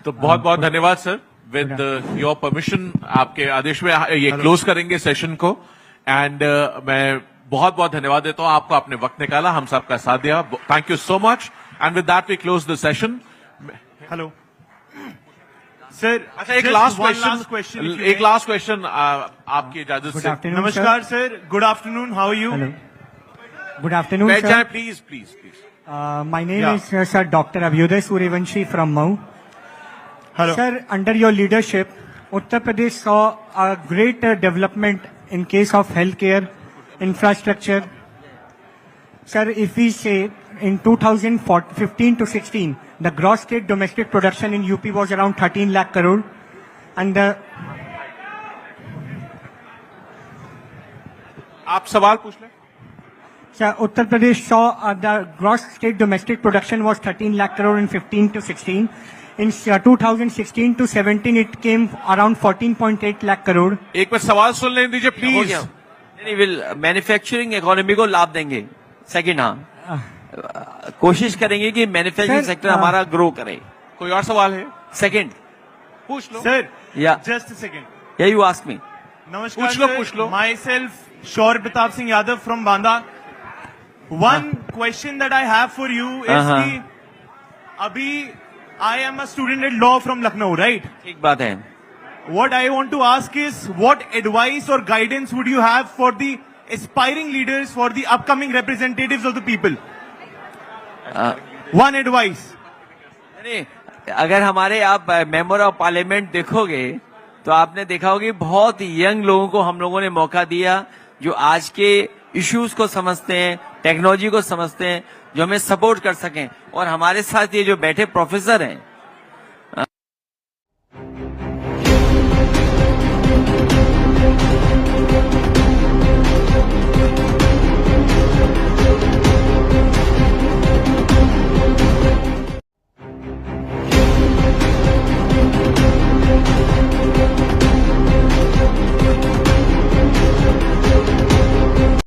तो बहुत बहुत धन्यवाद सर। विद योर परमिशन, आपके आदेश में ये क्लोज करेंगे सेशन को। एंड मैं बहुत बहुत धन्यवाद देता हूं आपको, आपने वक्त निकाला, हम सबका साथ दिया। Thank you so much. And with that we close the session. Hello sir, अच्छा, एक लास्ट क्वेश्चन आपकी इजाजत से। नमस्कार sir, good afternoon, how are you? Good afternoon, sir. Please. My name is Sir Dr. Abhyuday Suryavanshi from Mau. Hello. Sir, under your leadership, Uttar Pradesh saw a great development in case of healthcare, infrastructure. Sir, if we say in 2015 to 16, the gross state domestic production in UP was around 13 lakh crore, and the आप सवाल पूछ लें। Uttar Pradesh saw the gross state domestic production was 13 lakh crore in 15 to 16. In 2016 to 17, it came around 14.8 lakh crore. एक बार सवाल सुन लेने दीजिए हो please. गया नहीं विल मैन्युफैक्चरिंग इकोनॉमी को लाभ देंगे। सेकंड हाँ कोशिश करेंगे कि मैन्युफैक्चरिंग Sir, सेक्टर हमारा ग्रो करे। कोई और सवाल है? सेकंड पूछ लो। Sir, Yeah. just a second. या यू आस्क मी। Namaskar, पूछ लो, sir. पूछ लो। Myself, Shaur Pratap Singh Yadav from Banda. One question that I have for you is Uh-huh. कि अभी I am a student at law from Lucknow, right? ठीक बात है। What I want to ask is, what advice or guidance would you have for the aspiring leaders, for the upcoming representatives of the people? One advice. नहीं, अगर हमारे आप member of parliament देखोगे तो आपने देखा होगा कि बहुत यंग लोगों को हम लोगों ने मौका दिया जो आज के इश्यूज को समझते हैं, टेक्नोलॉजी को समझते हैं, जो हमें सपोर्ट कर सकें। और हमारे साथ ये जो बैठे प्रोफेसर हैं